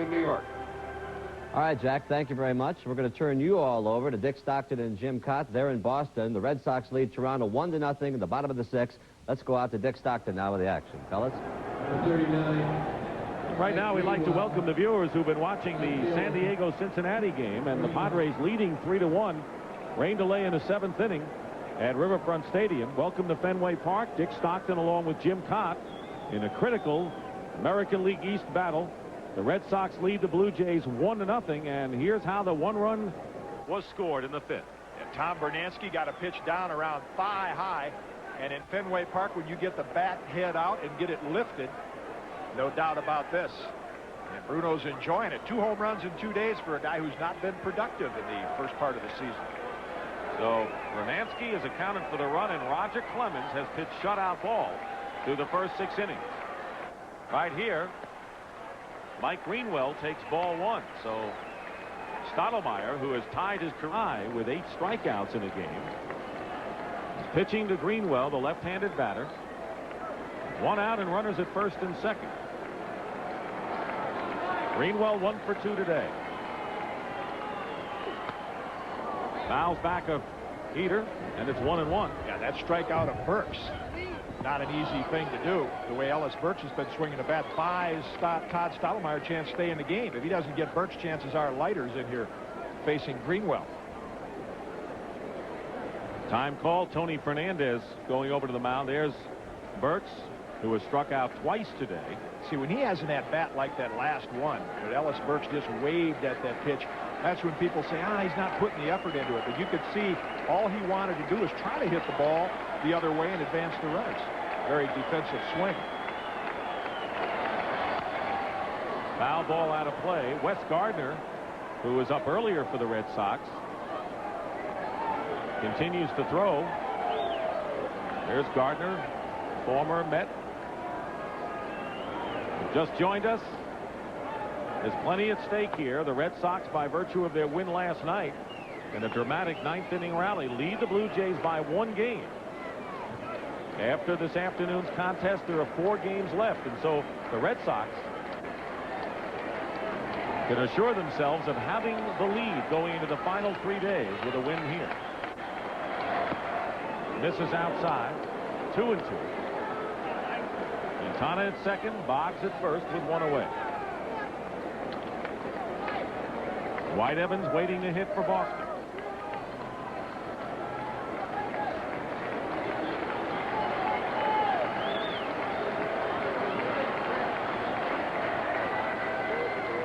in New York. All right, Jack, thank you very much. We're going to turn you all over to Dick Stockton and Jim Kaat. They're in Boston. The Red Sox lead Toronto 1-0 in the bottom of the sixth. Let's go out to Dick Stockton now with the action. Fellas? Right now, we'd like to welcome the viewers who've been watching the San Diego-Cincinnati game, and the Padres leading 3-1. Rain delay in the seventh inning at Riverfront Stadium. Welcome to Fenway Park. Dick Stockton along with Jim Kaat in a critical American League East battle. The Red Sox lead the Blue Jays 1-0, and here's how the one run was scored in the fifth. And Tom Brunansky got a pitch down around thigh high, and in Fenway Park, when you get the bat head out and get it lifted, no doubt about this. And Bruno's enjoying it. 2 home runs in 2 days for a guy who's not been productive in the first part of the season. So Brunansky has accounted for the run, and Roger Clemens has pitched shutout ball through the first 6 innings. Right here, Mike Greenwell takes ball 1. So Stottlemyre, who has tied his career with 8 strikeouts in a game, is pitching to Greenwell, the left-handed batter. 1 out and runners at first and second. Greenwell 1 for 2 today. Fouls back a heater, and it's 1-1. Yeah, that strikeout of Burks, not an easy thing to do. The way Ellis Burks has been swinging the bat buys Todd Stottlemyre a chance to stay in the game. If he doesn't get Burks, chances are Leiter's in here facing Greenwell. Time call. Tony Fernandez going over to the mound. There's Burks, who was struck out twice today. See, when he has an at-bat like that last one, but Ellis Burks just waved at that pitch, that's when people say, he's not putting the effort into it. But you could see all he wanted to do was try to hit the ball the other way and advance the runners. Very defensive swing. Foul ball out of play. Wes Gardner, who was up earlier for the Red Sox, continues to throw. There's Gardner, former Met. Just joined us. There's plenty at stake here. The Red Sox, by virtue of their win last night in a dramatic 9th inning rally, lead the Blue Jays by 1 game. After this afternoon's contest, there are 4 games left, and so the Red Sox can assure themselves of having the lead going into the final 3 days with a win here. Misses outside. 2-2. Quintana at second, Boggs at first with 1 away. Dwight Evans waiting to hit for Boston.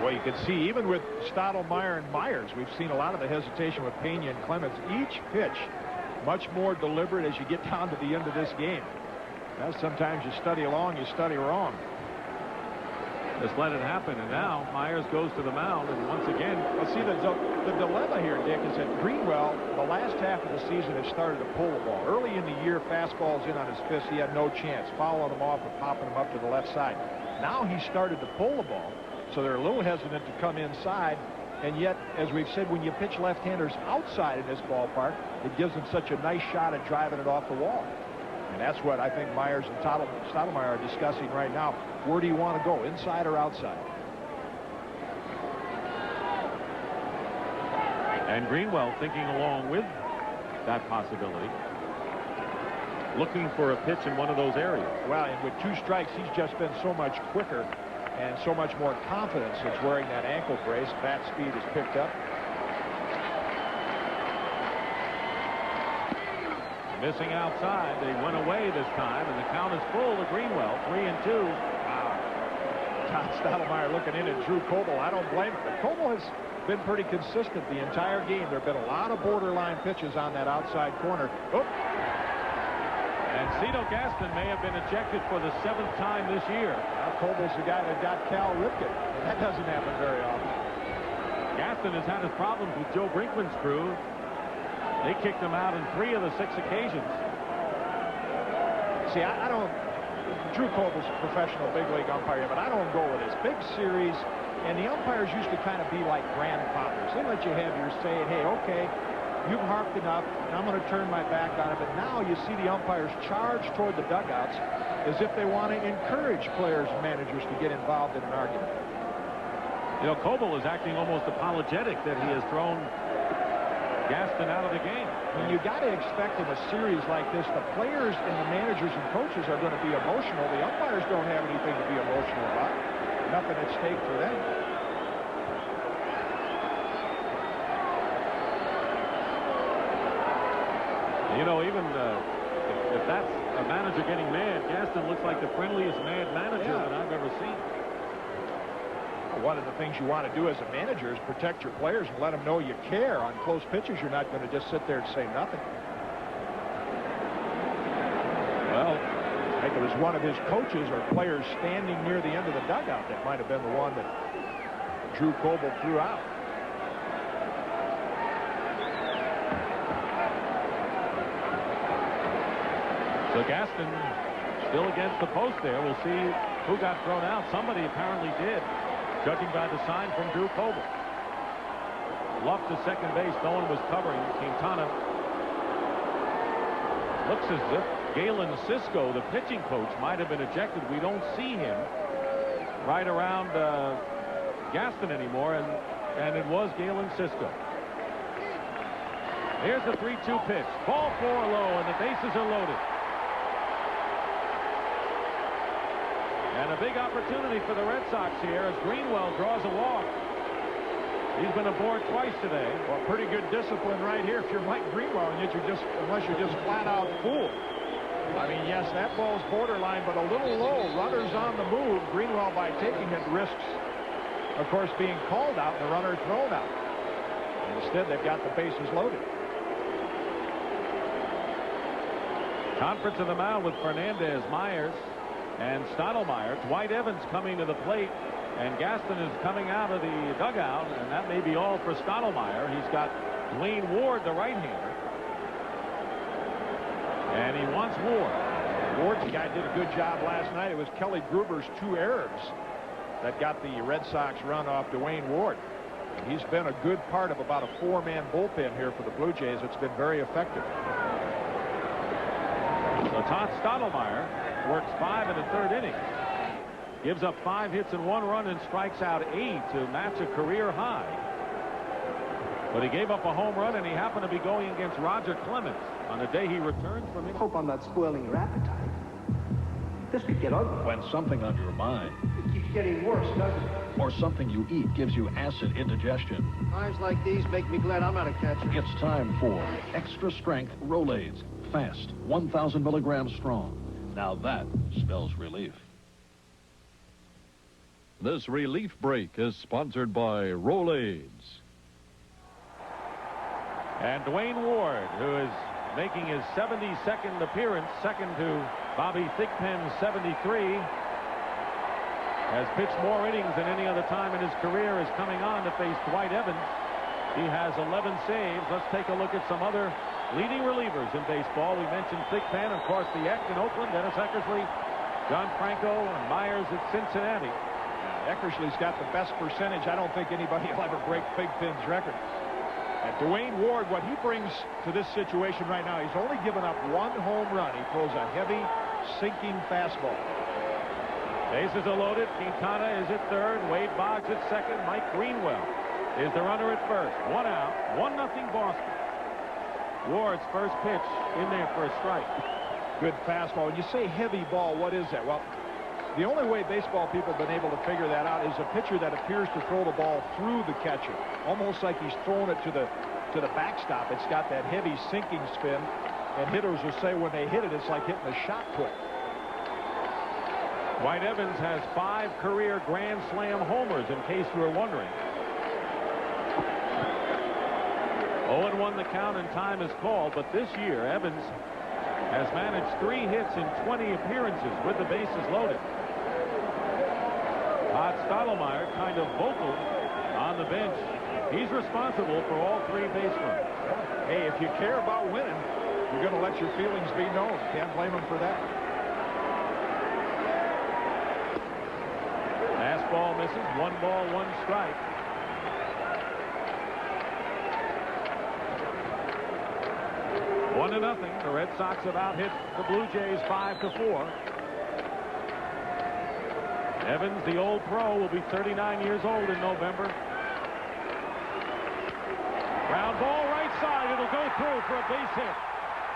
Well, you can see even with Stottlemyre and Myers, we've seen a lot of the hesitation with Pena and Clemens. Each pitch much more deliberate as you get down to the end of this game. Now, sometimes you study along, you study wrong. Just let it happen, and now Myers goes to the mound, and once again, well, see, the dilemma here, Dick, is that Greenwell, the last half of the season, has started to pull the ball. Early in the year, fastballs in on his fist, he had no chance, fouling them off and popping them up to the left side. Now he's started to pull the ball, so they're a little hesitant to come inside, and yet, as we've said, when you pitch left-handers outside in this ballpark, it gives them such a nice shot at driving it off the wall. And that's what I think Myers and Stottlemyre are discussing right now. Where do you want to go, inside or outside? And Greenwell thinking along with that possibility, looking for a pitch in one of those areas. Well, and with 2 strikes, he's just been so much quicker and so much more confident since wearing that ankle brace. Bat speed has picked up. Missing outside. They went away this time, and the count is full to Greenwell. 3-2. Wow. Todd Stottlemyre looking in at Drew Coble. I don't blame him. But Coble has been pretty consistent the entire game. There have been a lot of borderline pitches on that outside corner. Oh. And Cito Gaston may have been ejected for the 7th time this year. Now Coble's the guy that got Cal Ripken. That doesn't happen very often. Gaston has had his problems with Joe Brinkman's crew. They kicked him out in 3 of the 6 occasions. See, I don't. Drew Coble's a professional big league umpire, but I don't go with this big series. And the umpires used to kind of be like grandfathers. They let you have your say. Hey, okay, you've harped enough, and I'm going to turn my back on it. But now you see the umpires charge toward the dugouts as if they want to encourage players and managers to get involved in an argument. You know, Coble is acting almost apologetic that he has thrown Gaston out of the game. And you got to expect in a series like this, the players and the managers and coaches are going to be emotional. The umpires don't have anything to be emotional about. Nothing at stake for them. You know, even if that's a manager getting mad, Gaston looks like the friendliest mad manager that I've ever seen. One of the things you want to do as a manager is protect your players and let them know you care. On close pitches, you're not going to just sit there and say nothing. Well, I think it was one of his coaches or players standing near the end of the dugout that might have been the one that Drew Coble threw out. so Gaston still against the post there. We'll see who got thrown out. Somebody apparently did, judging by the sign from Drew Coble. Luff to second base. No one was covering. Quintana looks as if Galen Cisco, the pitching coach, might have been ejected. We don't see him right around Gaston anymore, and it was Galen Cisco. Here's the 3-2 pitch. Ball 4 low, and the bases are loaded. And a big opportunity for the Red Sox here as Greenwell draws a walk. He's been aboard twice today. Well, pretty good discipline right here if you're Mike Greenwell, and yet unless you're just flat out fooled. I mean, yes, that ball's borderline, but a little low. Runners on the move. Greenwell, by taking it, risks, of course, being called out and the runner thrown out. And instead, they've got the bases loaded. Conference of the mound with Fernandez, Myers, and Stottlemyre. Dwight Evans coming to the plate, and Gaston is coming out of the dugout, and that may be all for Stottlemyre. He's got Dwayne Ward, the right-hander, and he wants Ward. Ward's guy did a good job last night. It was Kelly Gruber's 2 errors that got the Red Sox run off Dwayne Ward. He's been a good part of about a 4-man bullpen here for the Blue Jays. It's been very effective. So Todd Stottlemyre works 5 in the 3rd inning. Gives up 5 hits and 1 run and strikes out 8 to match a career high. But he gave up a home run, and he happened to be going against Roger Clemens on the day he returned from injury. Hope I'm not spoiling your appetite. This could get ugly. When something on your mind It keeps getting worse, doesn't it? or something you eat gives you acid indigestion, Times like these make me glad I'm not a catcher. it's time for extra strength Rolaids. Fast, 1,000 milligrams strong. Now that spells relief. This relief break is sponsored by Rolaids. And Dwayne Ward, who is making his 72nd appearance, second to Bobby Thigpen's 73, has pitched more innings than any other time in his career, is coming on to face Dwight Evans. He has 11 saves. Let's take a look at some other leading relievers in baseball. We mentioned Thigpen, of course, the Eck in Oakland, Dennis Eckersley, John Franco, and Myers at Cincinnati. Eckersley's got the best percentage. I don't think anybody will ever break Thigpen's record. And Dwayne Ward, what he brings to this situation right now, he's only given up 1 home run. He throws a heavy, sinking fastball. Bases are loaded. Quintana is at 3rd. Wade Boggs at 2nd. Mike Greenwell is the runner at 1st. 1 out. 1-0 Boston. Ward's first pitch in there for a strike. Good fastball. When you say heavy ball, what is that? Well, the only way baseball people have been able to figure that out is a pitcher that appears to throw the ball through the catcher, almost like he's throwing it to the backstop. It's got that heavy sinking spin, and hitters will say when they hit it, it's like hitting a shot put. Dwight Evans has 5 career Grand Slam homers, in case you were wondering. 0-1 the count, and time is called, but this year Evans has managed 3 hits in 20 appearances with the bases loaded. Todd Stottlemyre kind of vocal on the bench. He's responsible for all 3 base runs. Hey, if you care about winning, you're going to let your feelings be known. Can't blame him for that. Last ball misses. 1 ball, 1 strike. One to nothing. The Red Sox have out hit the Blue Jays 5-4. Evans, the old pro, will be 39 years old in November. Ground ball right side. It'll go through for a base hit.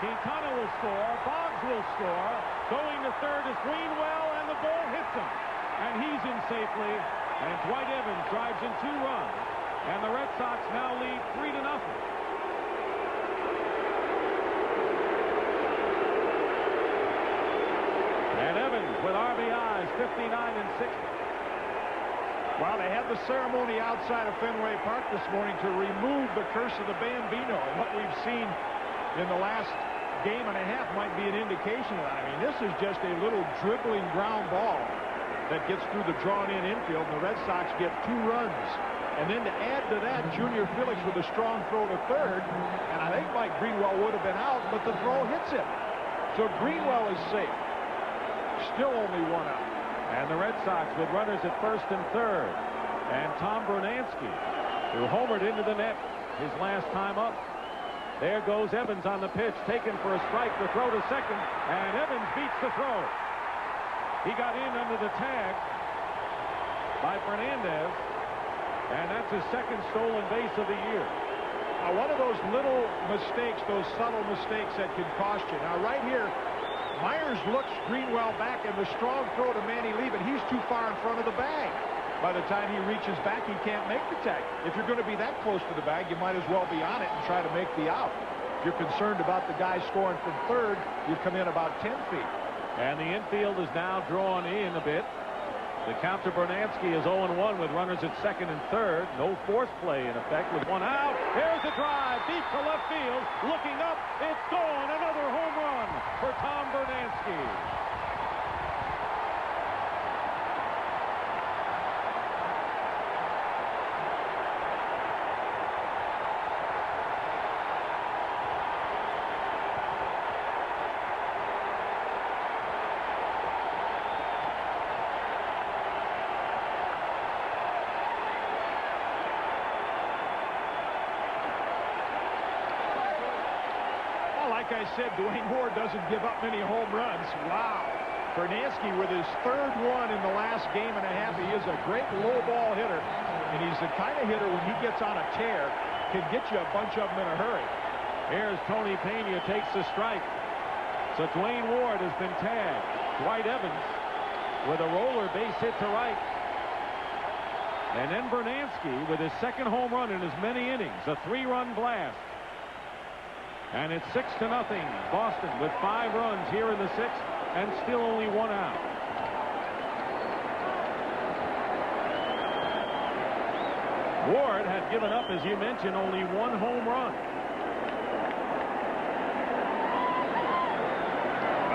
Quintana will score. Boggs will score. Going to third is Greenwell, and the ball hits him. And he's in safely. And Dwight Evans drives in 2 runs. And the Red Sox now lead 3-0. And Evans with RBIs, 59 and 60. Well, they had the ceremony outside of Fenway Park this morning to remove the curse of the Bambino. And what we've seen in the last game and a half might be an indication of that. I mean, this is just a little dribbling ground ball that gets through the drawn-in infield, and the Red Sox get 2 runs. And then to add to that, Junior Felix with a strong throw to third, and I think Mike Greenwell would have been out, but the throw hits him. So Greenwell is safe. Still only 1 out. And the Red Sox with runners at first and third. And Tom Brunansky, who homered into the net his last time up. There goes Evans on the pitch, taken for a strike. The throw to second, and Evans beats the throw. He got in under the tag by Fernandez, and that's his second stolen base of the year. Now, one of those little mistakes, those subtle mistakes that can cost you. Now, right here, Myers looks Greenwell back, and the strong throw to Manny Lee, but he's too far in front of the bag. By the time he reaches back, he can't make the tag. If you're going to be that close to the bag, you might as well be on it and try to make the out. If you're concerned about the guy scoring from third, you come in about 10 feet. And the infield is now drawn in a bit. The count to Brunansky is 0-1 with runners at second and third. No force play in effect with 1 out. There's a drive deep to left field. Looking up, it's gone. Another home run for Tom Brunansky. Like I said, Dwayne Ward doesn't give up many home runs. Wow. Brunansky with his 3rd one in the last game and a half. He is a great low ball hitter, and he's the kind of hitter when he gets on a tear can get you a bunch of them in a hurry. Here's Tony Pena takes the strike. So Dwayne Ward has been tagged. Dwight Evans with a roller base hit to right. And then Brunansky with his 2nd home run in as many innings. A 3-run blast. And it's 6-0. Boston with 5 runs here in the 6th, and still only 1 out. Ward had given up, as you mentioned, only 1 home run.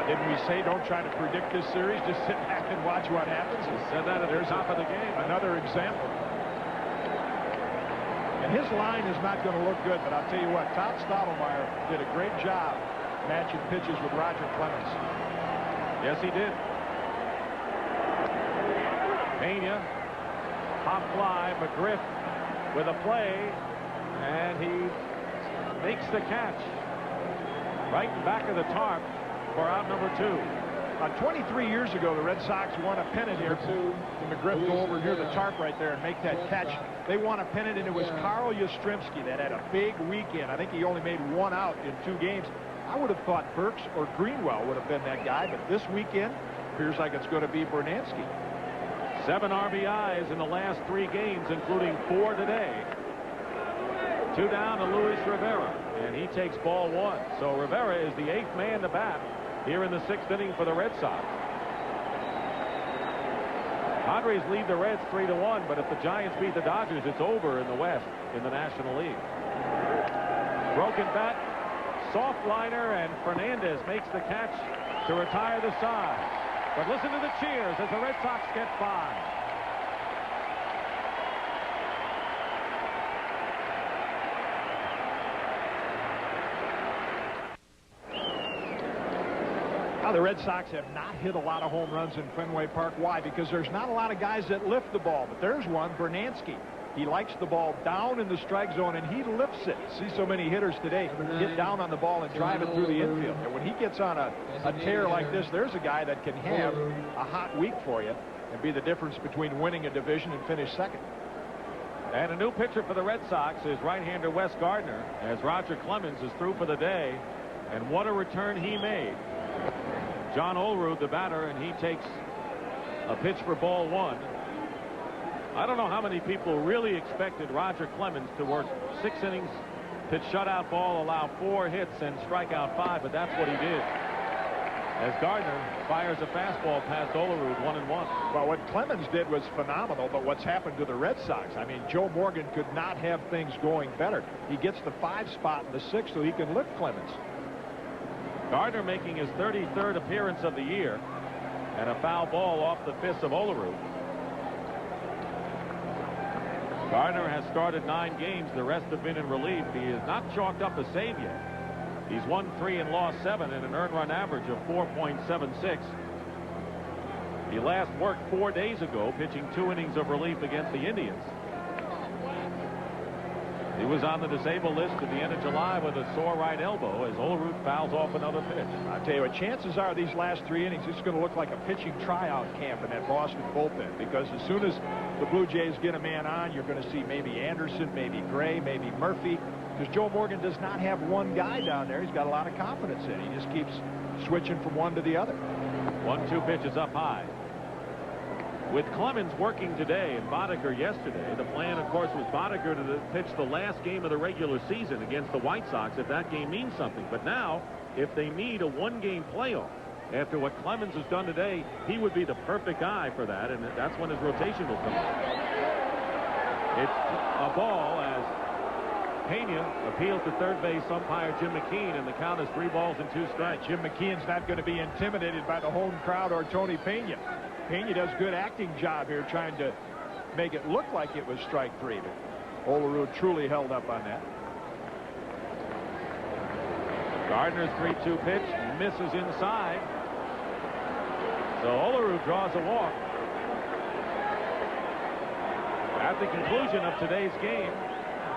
Didn't we say don't try to predict this series? Just sit back and watch what happens. We said that at the top of the game. Another example. And his line is not going to look good, but I'll tell you what, Todd Stottlemyre did a great job matching pitches with Roger Clemens. Yes, he did. Pena, pop fly, McGriff with a play, and he makes the catch right in back of the tarp for out number 2. 23 years ago, the Red Sox won a pennant here. The McGriff go over near the tarp right there and make that catch. They won a pennant, and it was Carl Yastrzemski that had a big weekend. I think he only made 1 out in 2 games. I would have thought Burks or Greenwell would have been that guy, but this weekend appears like it's going to be Brunansky. 7 RBIs in the last 3 games, including 4 today. 2 down to Luis Rivera, and he takes ball 1. So Rivera is the 8th man to bat here in the 6th inning for the Red Sox. Padres lead the Reds 3-1, but if the Giants beat the Dodgers, it's over in the West in the National League. Broken bat, soft liner, and Fernandez makes the catch to retire the side. But listen to the cheers as the Red Sox get 5. Now, the Red Sox have not hit a lot of home runs in Fenway Park. Why? Because there's not a lot of guys that lift the ball. But there's one, Brunansky. He likes the ball down in the strike zone, and he lifts it. See so many hitters today get down on the ball and drive it through the infield. And when he gets on a tear like this, there's a guy that can have a hot week for you. and be the difference between winning a division and finish second. And a new pitcher for the Red Sox is right-hander Wes Gardner, as Roger Clemens is through for the day. And what a return he made. John Olerud, the batter, and he takes a pitch for ball 1. I don't know how many people really expected Roger Clemens to work 6 innings, pitch shutout ball, allow 4 hits, and strike out 5, but that's what he did. As Gardner fires a fastball past Olerud, 1-1. Well, what Clemens did was phenomenal, but what's happened to the Red Sox? I mean, Joe Morgan could not have things going better. He gets the 5 spot in the 6 so he can lift Clemens. Gardner making his 33rd appearance of the year, and a foul ball off the fist of Olerud. Gardner has started 9 games. The rest have been in relief. He has not chalked up a save yet. He's won 3 and lost 7 and an earned run average of 4.76. He last worked 4 days ago, pitching 2 innings of relief against the Indians. He was on the disabled list at the end of July with a sore right elbow as Olerud fouls off another pitch. I'll tell you what, chances are these last 3 innings, it's going to look like a pitching tryout camp in that Boston bullpen, because as soon as the Blue Jays get a man on, you're going to see maybe Anderson, maybe Gray, maybe Murphy, because Joe Morgan does not have one guy down there he's got a lot of confidence in. He just keeps switching from one to the other. 1-2 pitches up high. With Clemens working today and Boddicker yesterday, the plan, of course, was Boddicker to pitch the last game of the regular season against the White Sox if that game means something. But now, if they need a 1-game playoff, after what Clemens has done today, he would be the perfect guy for that, and that's when his rotation will come. It's a ball as Pena appeals to third base umpire Jim McKean, and the count is 3 balls and 2 strikes. Jim McKeon's not going to be intimidated by the home crowd or Tony Pena. Pena does a good acting job here trying to make it look like it was strike 3, but Olerud truly held up on that. Gardner's 3-2 pitch misses inside. So Olerud draws a walk. At the conclusion of today's game,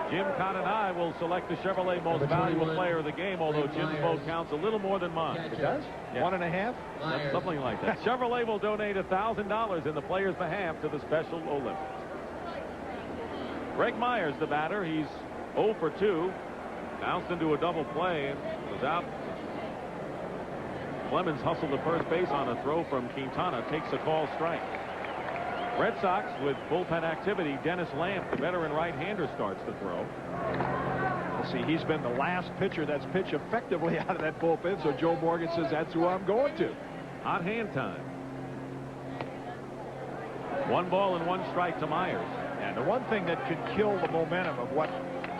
Jim, Kaat, and I will select the Chevrolet Most Valuable Player of the game, although Jim's vote counts a little more than mine. It does? Yeah. 1.5? Something like that. Chevrolet will donate $1,000 in the player's behalf to the Special Olympics. Greg Meyer's the batter. He's 0 for 2. Bounced into a double play and was out. Clemens hustled to first base on a throw from Quintana. Takes a call strike. Red Sox with bullpen activity. Dennis Lamp, the veteran right-hander, starts to throw. Let's see, he's been the last pitcher that's pitched effectively out of that bullpen, so Joe Morgan says that's who I'm going to. Hot hand time. 1 ball and 1 strike to Myers. And the one thing that can kill the momentum of what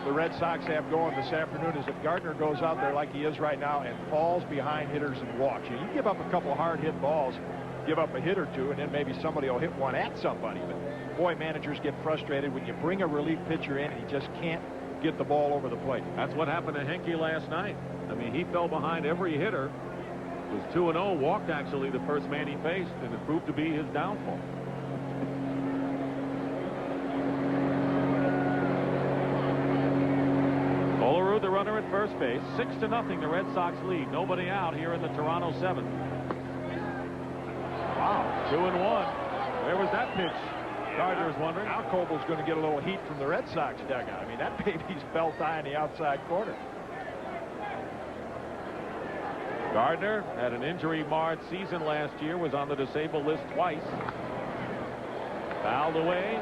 the Red Sox have going this afternoon is if Gardner goes out there like he is right now and falls behind hitters and walks. You give up a couple hard hit balls, give up a hit or 2, and then maybe somebody will hit one at somebody. But boy, managers get frustrated when you bring a relief pitcher in and he just can't get the ball over the plate. That's what happened to Henke last night. I mean, he fell behind every hitter. Was 2-0, walked actually the first man he faced, and it proved to be his downfall. Olerud, the runner at first base. 6-0, the Red Sox lead. Nobody out here in the Toronto 7th. Wow, 2-1. Where was that pitch? Gardner's wondering. Now Coble's going to get a little heat from the Red Sox dugout. I mean, that baby's belt high in the outside corner. Gardner had an injury-marred season last year, was on the disabled list twice. Fouled away.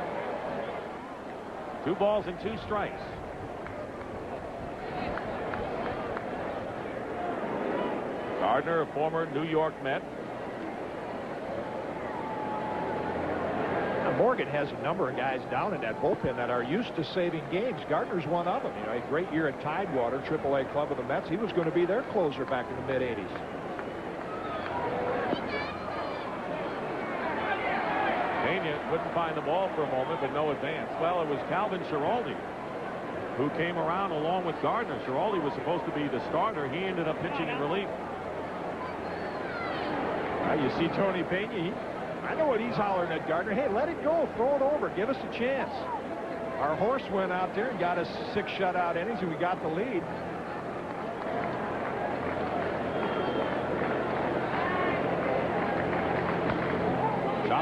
2 balls and 2 strikes. Gardner, a former New York Met. Morgan has a number of guys down in that bullpen that are used to saving games. Gardner's one of them. You know, a great year at Tidewater, AAA club of the Mets. He was going to be their closer back in the mid-'80s. Pena couldn't find the ball for a moment, but no advance. Well, it was Calvin Schiraldi who came around along with Gardner. Schiraldi was supposed to be the starter. He ended up pitching in relief. You see Tony Pena. I know what he's hollering at Gardner. Hey, let it go. Throw it over. Give us a chance. Our horse went out there and got us 6 shutout innings, and we got the lead.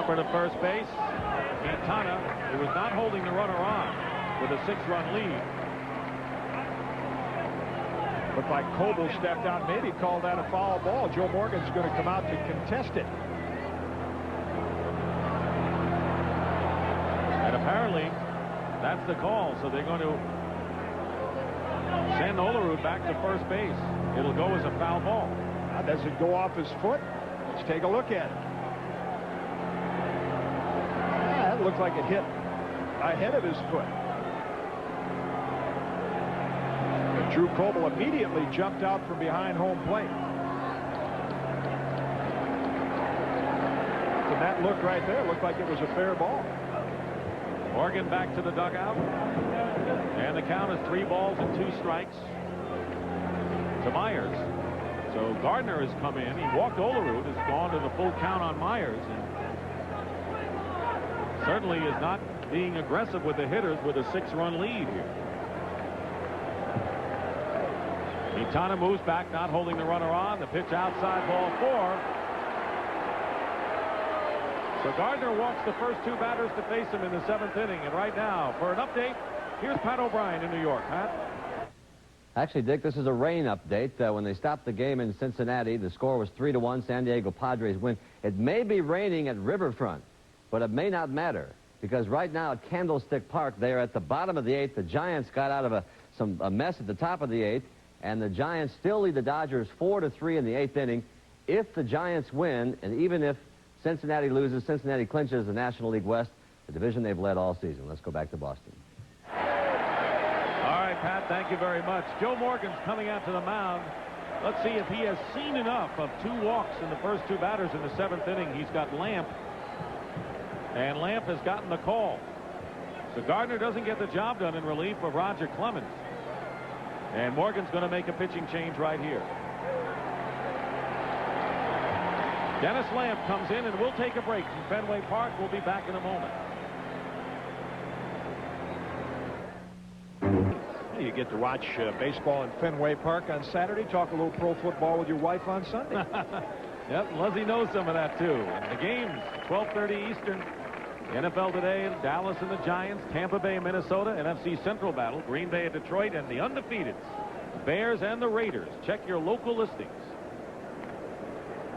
Epper to first base. Quintana, who was not holding the runner on with a 6-run lead. Looked like Coble stepped out, maybe called that a foul ball. Joe Morgan's going to come out to contest it. And apparently, that's the call, so they're going to send Olerud back to first base. It'll go as a foul ball. Now, does it go off his foot? Let's take a look at it. That looked like it hit ahead of his foot. And Drew Coble immediately jumped out from behind home plate. From that look right there, it looked like it was a fair ball. Morgan back to the dugout. And the count is 3 balls and 2 strikes to Myers. So Gardner has come in. He walked Olerud, has gone to the full count on Myers, and certainly is not being aggressive with the hitters with a 6-run lead here. Quintana moves back, not holding the runner on. The pitch outside, ball 4. So Gardner walks the first 2 batters to face him in the 7th inning. And right now, for an update, here's Pat O'Brien in New York. Pat? Actually, Dick, this is a rain update. When they stopped the game in Cincinnati, the score was 3-1. San Diego Padres win. It may be raining at Riverfront, but it may not matter, because right now at Candlestick Park, they are at the bottom of the 8th. The Giants got out of a mess at the top of the 8th, and the Giants still lead the Dodgers 4-3 in the 8th inning. If the Giants win, and even if Cincinnati loses, Cincinnati clinches the National League West, the division they've led all season. Let's go back to Boston. All right, Pat, thank you very much. Joe Morgan's coming out to the mound. Let's see if he has seen enough of 2 walks in the first 2 batters in the 7th inning. He's got Lamp, and Lamp has gotten the call. So Gardner doesn't get the job done in relief of Roger Clemens. And Morgan's going to make a pitching change right here. Dennis Lamp comes in, and we'll take a break from Fenway Park. We'll be back in a moment. You get to watch baseball in Fenway Park on Saturday, talk a little pro football with your wife on Sunday. Yep, Leslie knows some of that too. And the games, 12:30 Eastern. NFL today, Dallas and the Giants, Tampa Bay, Minnesota, NFC Central battle, Green Bay and Detroit, and the undefeateds, Bears and the Raiders. Check your local listings.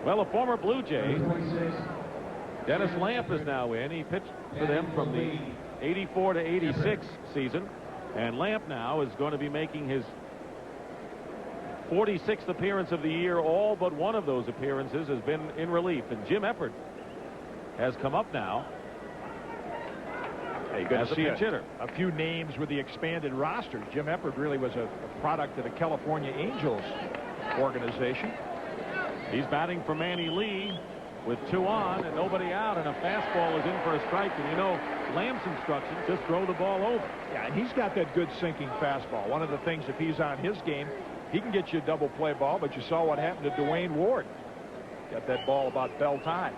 Well, a former Blue Jay, Dennis Lamp, is now in. He pitched for them from the 84 to 86 season. And Lamp now is going to be making his 46th appearance of the year. All but one of those appearances has been in relief. And Jim Eppert has come up now as a pinch hitter. A few names with the expanded roster. Jim Eppert really was a product of the California Angels organization. He's batting for Manny Lee with 2 on and nobody out, and a fastball is in for a strike. And you know, Lamp's instructions, just throw the ball over. Yeah, and he's got that good sinking fastball. One of the things, if he's on his game, he can get you a double play ball, but you saw what happened to Dwayne Ward. Got that ball about bell time.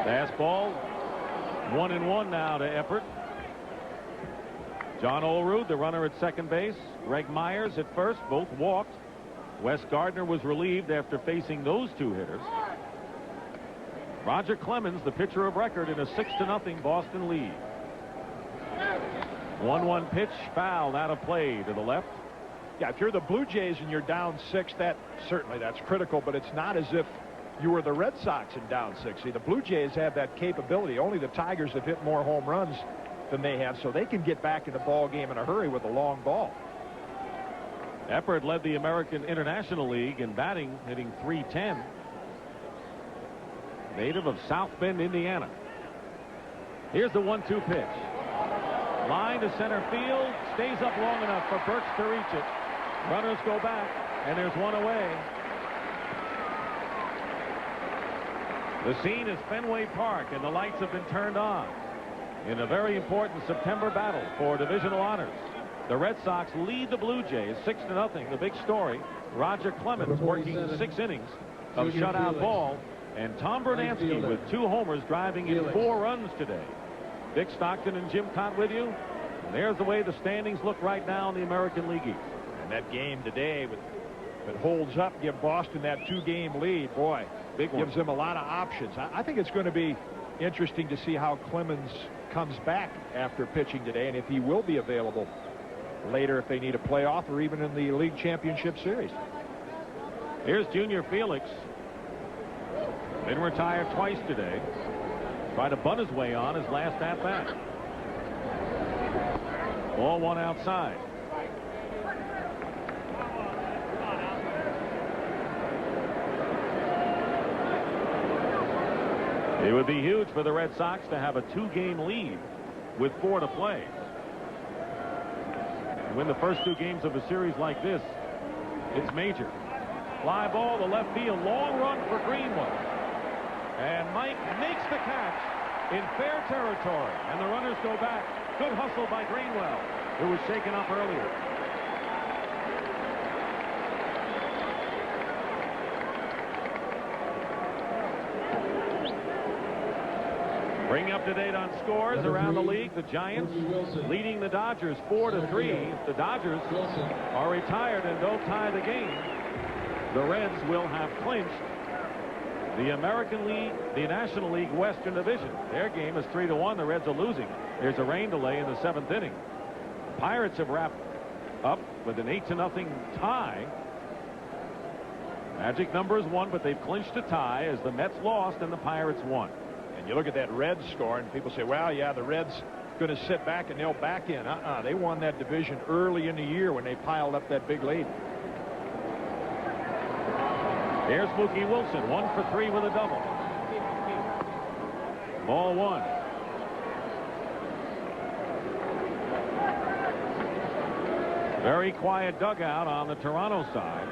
Fastball, 1-1 now to Eppert. John Olerud, the runner at second base. Greg Myers at first, both walked. Wes Gardner was relieved after facing those 2 hitters. Roger Clemens, the pitcher of record, in a 6-0 Boston lead. 1-1 pitch, fouled out of play to the left. Yeah, if you're the Blue Jays and you're down 6, that's critical, but it's not as if you were the Red Sox and down 6. See, the Blue Jays have that capability. Only the Tigers have hit more home runs than they have, so they can get back in the ball game in a hurry with a long ball. Eppert led the American International League in batting, hitting .310. Native of South Bend, Indiana. Here's the 1-2 pitch. Line to center field. Stays up long enough for Burks to reach it. Runners go back, and there's 1 away. The scene is Fenway Park, and the lights have been turned on in a very important September battle for divisional honors. The Red Sox lead the Blue Jays 6-0. The big story, Roger Clemens working 6 innings of shutout ball, and Tom Brunansky with 2 homers driving in 4 runs today. Dick Stockton and Jim Kaat with you. And there's the way the standings look right now in the American League East. And that game today, if it holds up, give Boston that 2-game lead. Boy, Big one. Gives them a lot of options. I think it's going to be interesting to see how Clemens comes back after pitching today, and if he will be available later if they need a playoff or even in the league championship series. Here's Junior Felix. Been retired twice today. Tried to bunt his way on his last at-bat. Ball one outside. It would be huge for the Red Sox to have a 2-game lead with 4 to play. Win the first 2 games of a series like this, it's major. Fly ball to left field, long run for Greenwell. And Mike makes the catch in fair territory, and the runners go back. Good hustle by Greenwell, who was shaken up earlier. Bring up to date on scores around the league. The Giants leading the Dodgers 4-3. If the Dodgers are retired and don't tie the game, the Reds will have clinched the American League, the National League Western Division. Their game is 3-1. The Reds are losing. There's a rain delay in the 7th inning. Pirates have wrapped up with an 8-0 tie. Magic number is 1, but they've clinched a tie as the Mets lost and the Pirates won. And you look at that Reds score, and people say, well, yeah, the Reds going to sit back and they'll back in. They won that division early in the year when they piled up that big lead. Here's Mookie Wilson, 1 for 3 with a double. Ball 1. Very quiet dugout on the Toronto side,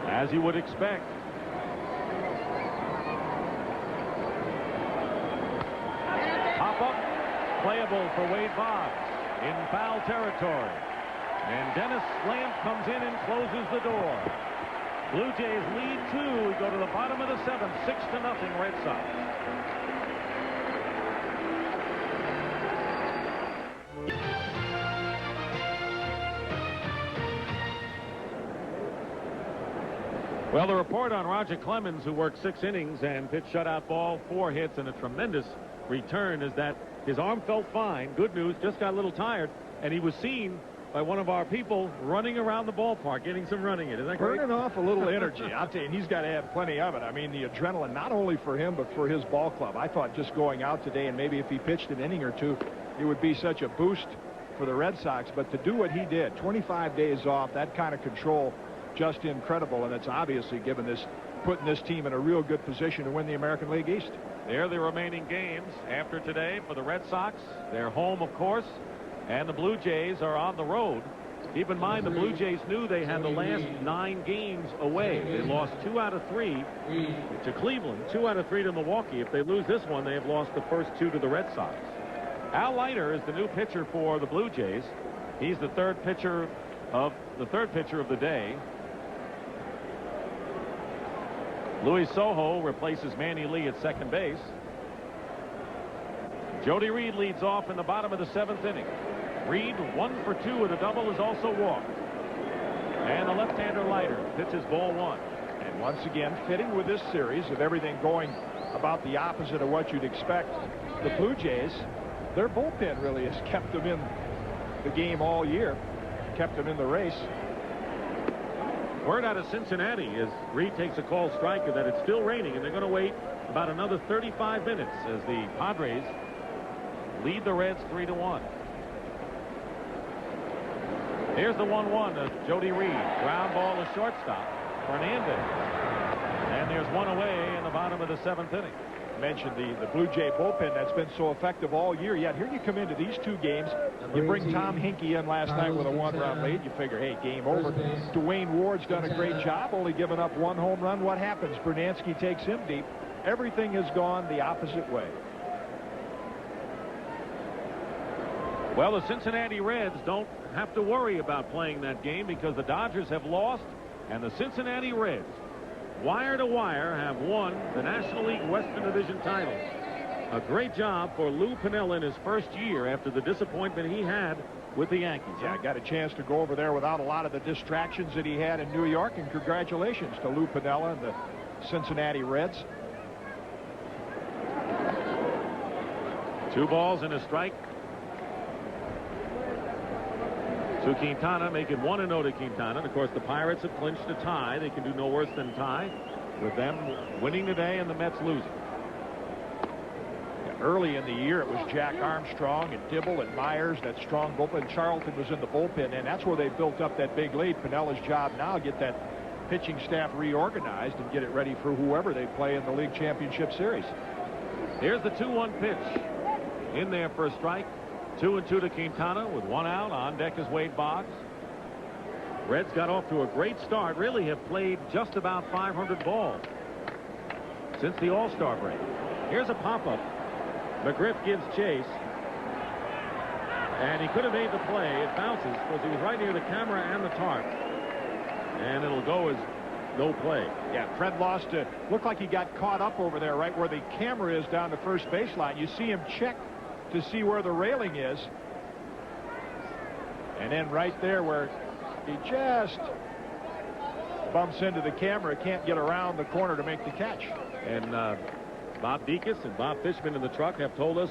as you would expect. Pop up, playable for Wade Boggs in foul territory. And Dennis Lamp comes in and closes the door. Blue Jays lead 2. We go to the bottom of the 7th, 6-0 Red Sox. Well, the report on Roger Clemens, who worked 6 innings and pitched shutout ball, 4 hits, and a tremendous return, is that his arm felt fine. Good news, just got a little tired, and he was seen by one of our people running around the ballpark, getting some running in. Is that great? Burning off a little energy. I'll tell you, he's got to have plenty of it. I mean, the adrenaline, not only for him, but for his ball club. I thought just going out today, and maybe if he pitched an inning or 2, it would be such a boost for the Red Sox. But to do what he did, 25 days off, that kind of control, just incredible. And it's obviously putting this team in a real good position to win the American League East. They're the remaining games after today for the Red Sox. They're home, of course, and the Blue Jays are on the road. Keep in mind, the Blue Jays knew they had the last 9 games away. They lost 2 out of 3 to Cleveland, 2 out of 3 to Milwaukee. If they lose this one, they have lost the first 2 to the Red Sox. Al Leiter is the new pitcher for the Blue Jays. He's the third pitcher of the day. Luis Sojo replaces Manny Lee at second base. Jody Reed leads off in the bottom of the 7th inning. Reed, 1 for 2 with a double, is also walked. And the left-hander Leiter pitches ball 1. And once again, fitting with this series of everything going about the opposite of what you'd expect, the Blue Jays, their bullpen really has kept them in the game all year, kept them in the race. Word out of Cincinnati as Reed takes a called striker that it's still raining, and they're going to wait about another 35 minutes as the Padres lead the Reds 3-1. Here's the 1-1 of Jody Reed. Ground ball to shortstop. Fernandez. And there's one away in the bottom of the 7th inning. Mentioned the Blue Jay bullpen that's been so effective all year. Yet here you come into these 2 games. You bring Tom Hinkie in last night with a 1-run lead. You figure, hey, game over. Dwayne Ward's done a great job, only giving up 1 home run. What happens? Brunansky takes him deep. Everything has gone the opposite way. Well, the Cincinnati Reds don't have to worry about playing that game because the Dodgers have lost, and the Cincinnati Reds, wire to wire, have won the National League Western Division title. A great job for Lou Piniella in his first year after the disappointment he had with the Yankees. Yeah, got a chance to go over there without a lot of the distractions that he had in New York, and congratulations to Lou Piniella and the Cincinnati Reds. 2 balls and a strike to Quintana, make it 1-0 to Quintana. And of course, the Pirates have clinched a tie. They can do no worse than tie, with them winning today and the Mets losing. Early in the year, it was Jack Armstrong and Dibble and Myers, that strong bullpen. Charlton was in the bullpen, and that's where they built up that big lead. Pinella's job now, get that pitching staff reorganized and get it ready for whoever they play in the League Championship Series. Here's the 2-1 pitch. In there for a strike. 2-2 to Quintana with 1 out. On deck is Wade Boggs. Reds got off to a great start. Really have played just about 500 balls since the All-Star break. Here's a pop-up. McGriff gives chase, and he could have made the play. It bounces because he was right near the camera and the tarp, and it'll go as no play. Yeah, Fred lost it. Looked like he got caught up over there right where the camera is down the first baseline. You see him check to see where the railing is, and then right there where he just bumps into the camera, can't get around the corner to make the catch. And Bob Dekas and Bob Fishman in the truck have told us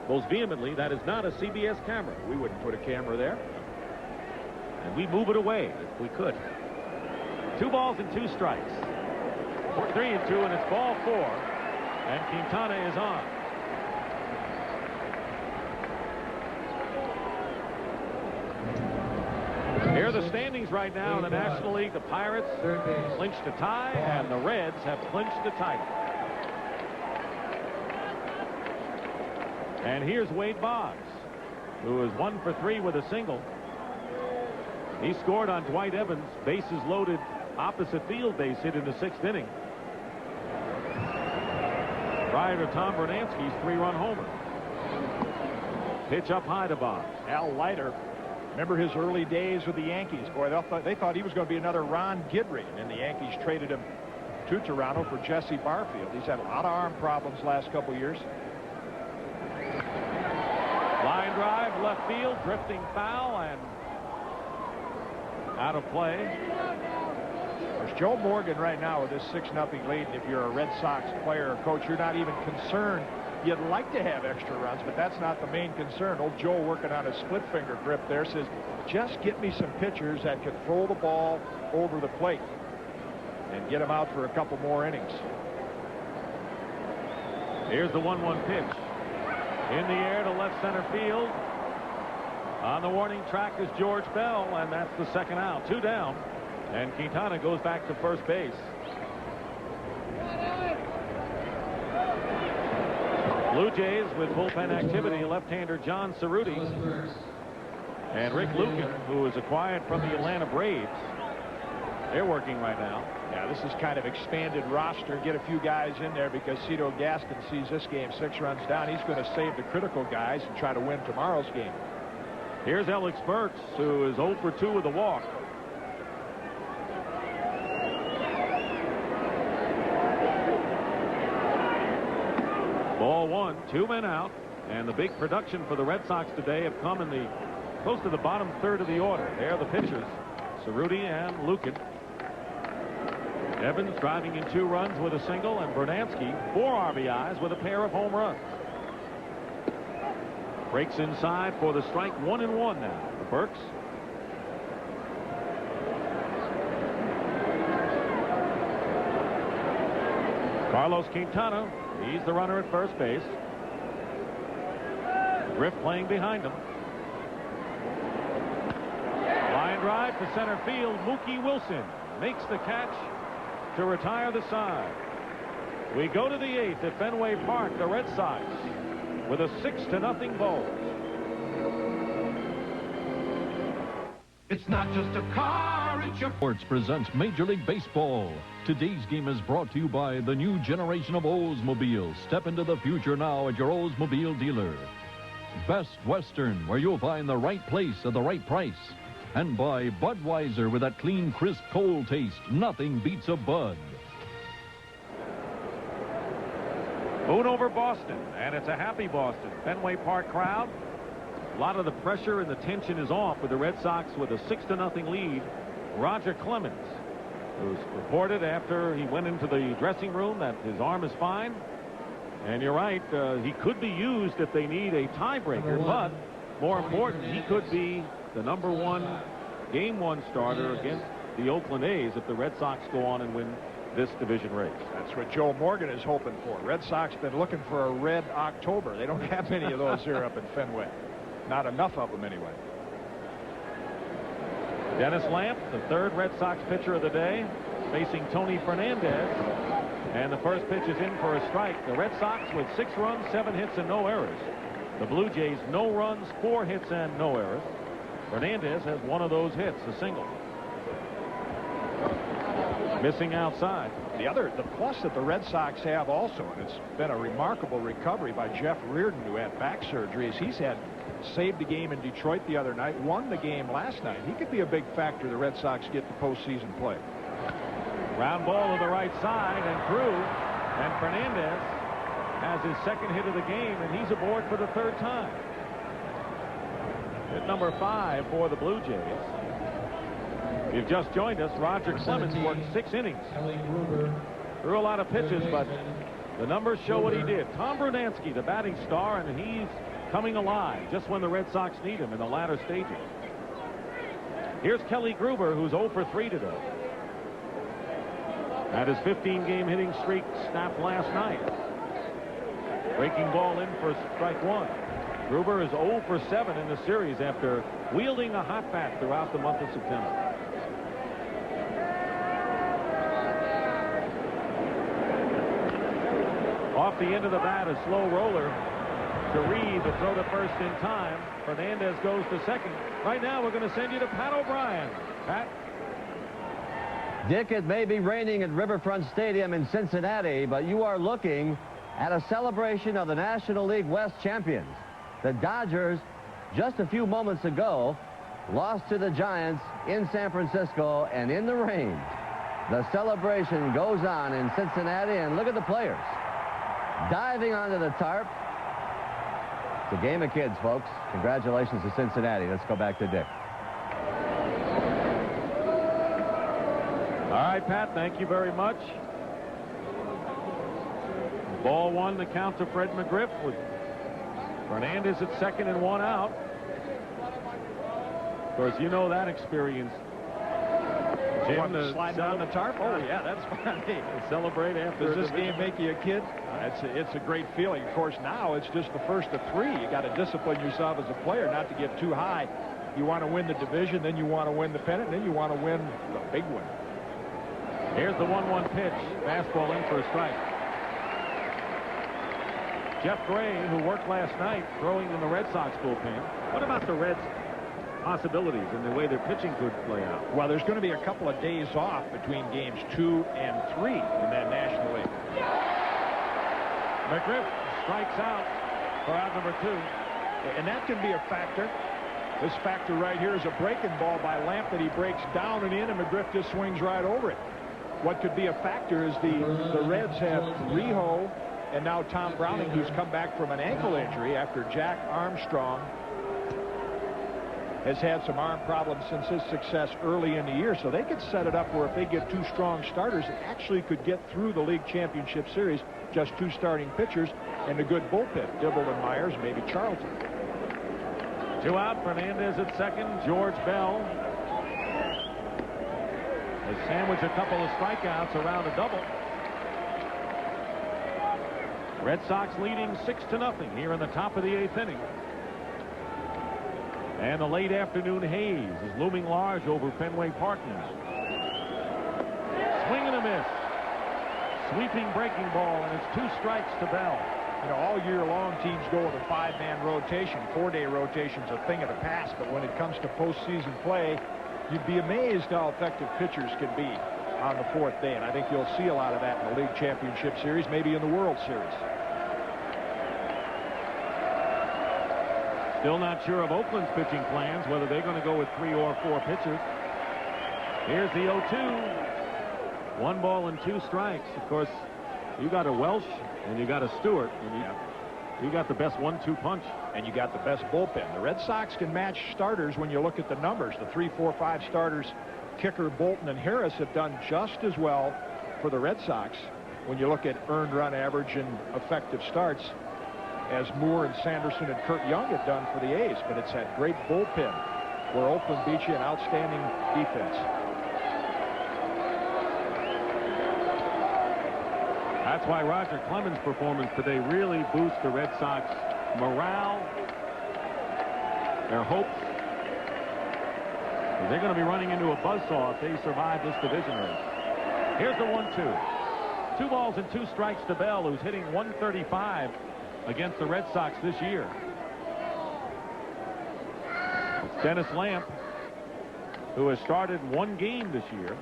most vehemently that is not a CBS camera. We wouldn't put a camera there. And we move it away if we could. 2 balls and 2 strikes. 3-2, and it's ball 4. And Quintana is on. Here are the standings right now in the National League. The Pirates clinched a tie, and the Reds have clinched the title. And here's Wade Boggs, who is 1 for 3 with a single. He scored on Dwight Evans' bases loaded opposite field base hit in the 6th inning, prior to Tom Brunansky's 3-run homer. Pitch up high to Boggs. Al Leiter, remember his early days with the Yankees? Boy, they thought he was going to be another Ron Guidry, and the Yankees traded him to Toronto for Jesse Barfield. He's had a lot of arm problems last couple years. Line drive, left field, drifting foul, and out of play. There's Joe Morgan right now with this 6-0 lead. And if you're a Red Sox player or coach, you're not even concerned. You'd like to have extra runs, but that's not the main concern. Old Joe, working on a split finger grip there, says, just get me some pitchers that can throw the ball over the plate and get them out for a couple more innings. Here's the 1-1 pitch. In the air to left center field. On the warning track is George Bell, and that's the 2nd out. 2 down, and Quintana goes back to first base. Blue Jays with bullpen activity, left-hander John Cerruti and Rick Lucan, who was acquired from the Atlanta Braves. They're working right now. Yeah, this is kind of expanded roster. Get a few guys in there because Cito Gaston sees this game 6 runs down. He's going to save the critical guys and try to win tomorrow's game. Here's Alex Burks, who is 0 for 2 with a walk. Ball 1, 2 men out, and the big production for the Red Sox today have come in the close to the bottom third of the order. There are the pitchers, Cerruti and Lucan. Evans driving in 2 runs with a single, and Brunansky 4 RBIs with a pair of home runs. Breaks inside for the strike. 1-1 now for Burks. Carlos Quintana, he's the runner at first base. Griff playing behind him. Line drive to center field. Mookie Wilson makes the catch to retire the side. We go to the 8th at Fenway Park. The Red Sox with a 6-0 ball. It's not just a car, it's your... Sports presents Major League Baseball. Today's game is brought to you by the new generation of Oldsmobile. Step into the future now at your Oldsmobile dealer. Best Western, where you'll find the right place at the right price. And by Budweiser, with that clean, crisp, cold taste. Nothing beats a Bud. Moon over Boston, and it's a happy Boston. Fenway Park crowd. A lot of the pressure and the tension is off with the Red Sox with a 6-0 lead. Roger Clemens, who's reported after he went into the dressing room that his arm is fine. And you're right, he could be used if they need a tiebreaker, but more important, he could be the #1 Game 1 starter against the Oakland A's if the Red Sox go on and win this division race. That's what Joe Morgan is hoping for. Red Sox been looking for a red October. They don't have many of those here up in Fenway. Not enough of them anyway. Dennis Lamp, the third Red Sox pitcher of the day, facing Tony Fernandez. And the first pitch is in for a strike. The Red Sox with 6 runs, 7 hits, and no errors. The Blue Jays, no runs, 4 hits, and no errors. Fernandez has one of those hits, a single. Missing outside. The plus that the Red Sox have also, and it's been a remarkable recovery by Jeff Reardon, who had back surgery, is he's had saved the game in Detroit the other night, won the game last night. He could be a big factor the Red Sox get to postseason play. Ground ball to the right side and through, and Fernandez has his second hit of the game, and he's aboard for the 3rd time. Hit number 5 for the Blue Jays. If you've just joined us, Roger Clemens worked 6 innings. Threw a lot of pitches, but the numbers show what he did. Tom Brunansky, the batting star, and he's coming alive just when the Red Sox need him in the latter stages. Here's Kelly Gruber, who's 0 for 3 today. Had his 15-game hitting streak snapped last night. Breaking ball in for strike 1. Gruber is 0 for 7 in the series after wielding a hot bat throughout the month of September. Off the end of the bat, a slow roller to Reed to throw to first in time. Fernandez goes to second. Right now, we're going to send you to Pat O'Brien. Pat? Dick, it may be raining at Riverfront Stadium in Cincinnati, but you are looking at a celebration of the National League West champions. The Dodgers, just a few moments ago, lost to the Giants in San Francisco and in the rain. The celebration goes on in Cincinnati, and look at the players diving onto the tarp. It's a game of kids, folks. Congratulations to Cincinnati. Let's go back to Dick. All right, Pat, thank you very much. Ball 1, the count to Fred McGriff with Fernandez at second and 1 out. Of course, you know that experience. Jim, slide down the tarp? Oh, yeah, that's funny. Celebrate after. Does this game make you a kid? It's a great feeling. Of course, now it's just the first of 3. You got to discipline yourself as a player not to get too high. You want to win the division, then you want to win the pennant, then you want to win the big one. Here's the 1-1 pitch. Fastball in for a strike. Jeff Gray, who worked last night throwing in the Red Sox bullpen. What about the Reds' possibilities and the way their pitching could play out? Well, there's going to be a couple of days off between games 2 and 3 in that National League. McGriff strikes out for out number 2. And that can be a factor. This factor right here is a breaking ball by Lamp that he breaks down and in, and McGriff just swings right over it. What could be a factor is the Reds have Rijo and now Tom Browning, who's come back from an ankle injury after Jack Armstrong has had some arm problems since his success early in the year. So they could set it up where if they get 2 strong starters, it actually could get through the league championship series, just 2 starting pitchers and a good bullpen. Dibble and Myers, maybe Charlton. 2 out, Fernandez at second. George Bell has sandwiched a couple of strikeouts around a double. Red Sox leading 6-0 here in the top of the 8th inning. And the late afternoon haze is looming large over Fenway Park now. Swing and a miss. Sweeping breaking ball, and it's 2 strikes to Bell. You know, all year long teams go with a 5-man rotation. 4-day rotation's a thing of the past, but when it comes to postseason play, you'd be amazed how effective pitchers can be on the 4th day, and I think you'll see a lot of that in the league championship series, maybe in the World Series. Still not sure of Oakland's pitching plans, whether they're going to go with 3 or 4 pitchers. Here's the 0-2. 1 ball and 2 strikes. Of course, You got a Welsh and you got a Stewart. And you got the best 1-2 punch. And you got the best bullpen. The Red Sox can match starters when you look at the numbers. The 3, 4, 5 starters, Kicker, Bolton, and Harris, have done just as well for the Red Sox when you look at earned run average and effective starts as Moore and Sanderson and Kurt Young have done for the A's. But it's that great bullpen where Oakland beat you an outstanding defense. That's why Roger Clemens' performance today really boosts the Red Sox morale, their hopes. They're going to be running into a buzzsaw if they survive this division race. Here's the 1-2. 2 balls and 2 strikes to Bell, who's hitting .135 against the Red Sox this year. It's Dennis Lamp, who has started 1 game this year.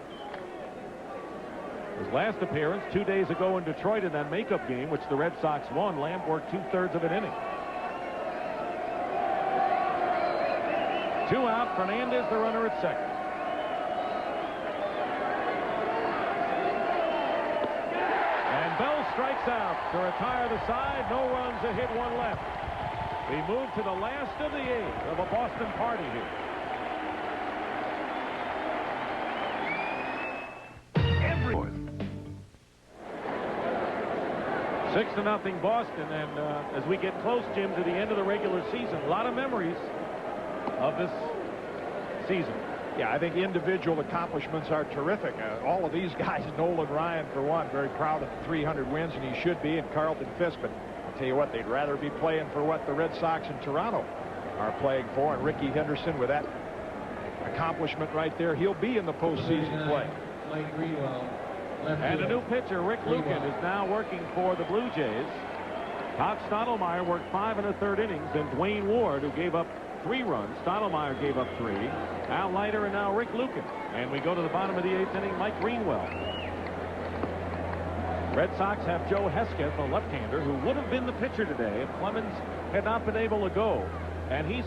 His last appearance 2 days ago in Detroit in that makeup game, which the Red Sox won. Lamp worked 2/3 of an inning. 2 out. Fernandez, the runner at second. And Bell strikes out to retire the side. No runs, a hit, 1 left. We move to the last of the 8 of a Boston party here. 6-0 Boston, and as we get close, Jim, to the end of the regular season, a lot of memories of this season. Yeah, I think individual accomplishments are terrific. All of these guys, Nolan Ryan for one, very proud of the 300 wins, and he should be, and Carlton Fisk. But I'll tell you what, they'd rather be playing for what the Red Sox in Toronto are playing for. And Ricky Henderson, with that accomplishment right there, he'll be in the postseason play. And a new pitcher, Rick Lucan, is now working for the Blue Jays. Todd Stottlemyre worked 5 1/3 innings, and Dwayne Ward, who gave up 3 runs. Stottlemyre gave up 3. Al Leiter, and now Rick Lucan. And we go to the bottom of the 8th inning, Mike Greenwell. Red Sox have Joe Hesketh, a left-hander, who would have been the pitcher today if Clemens had not been able to go. And he's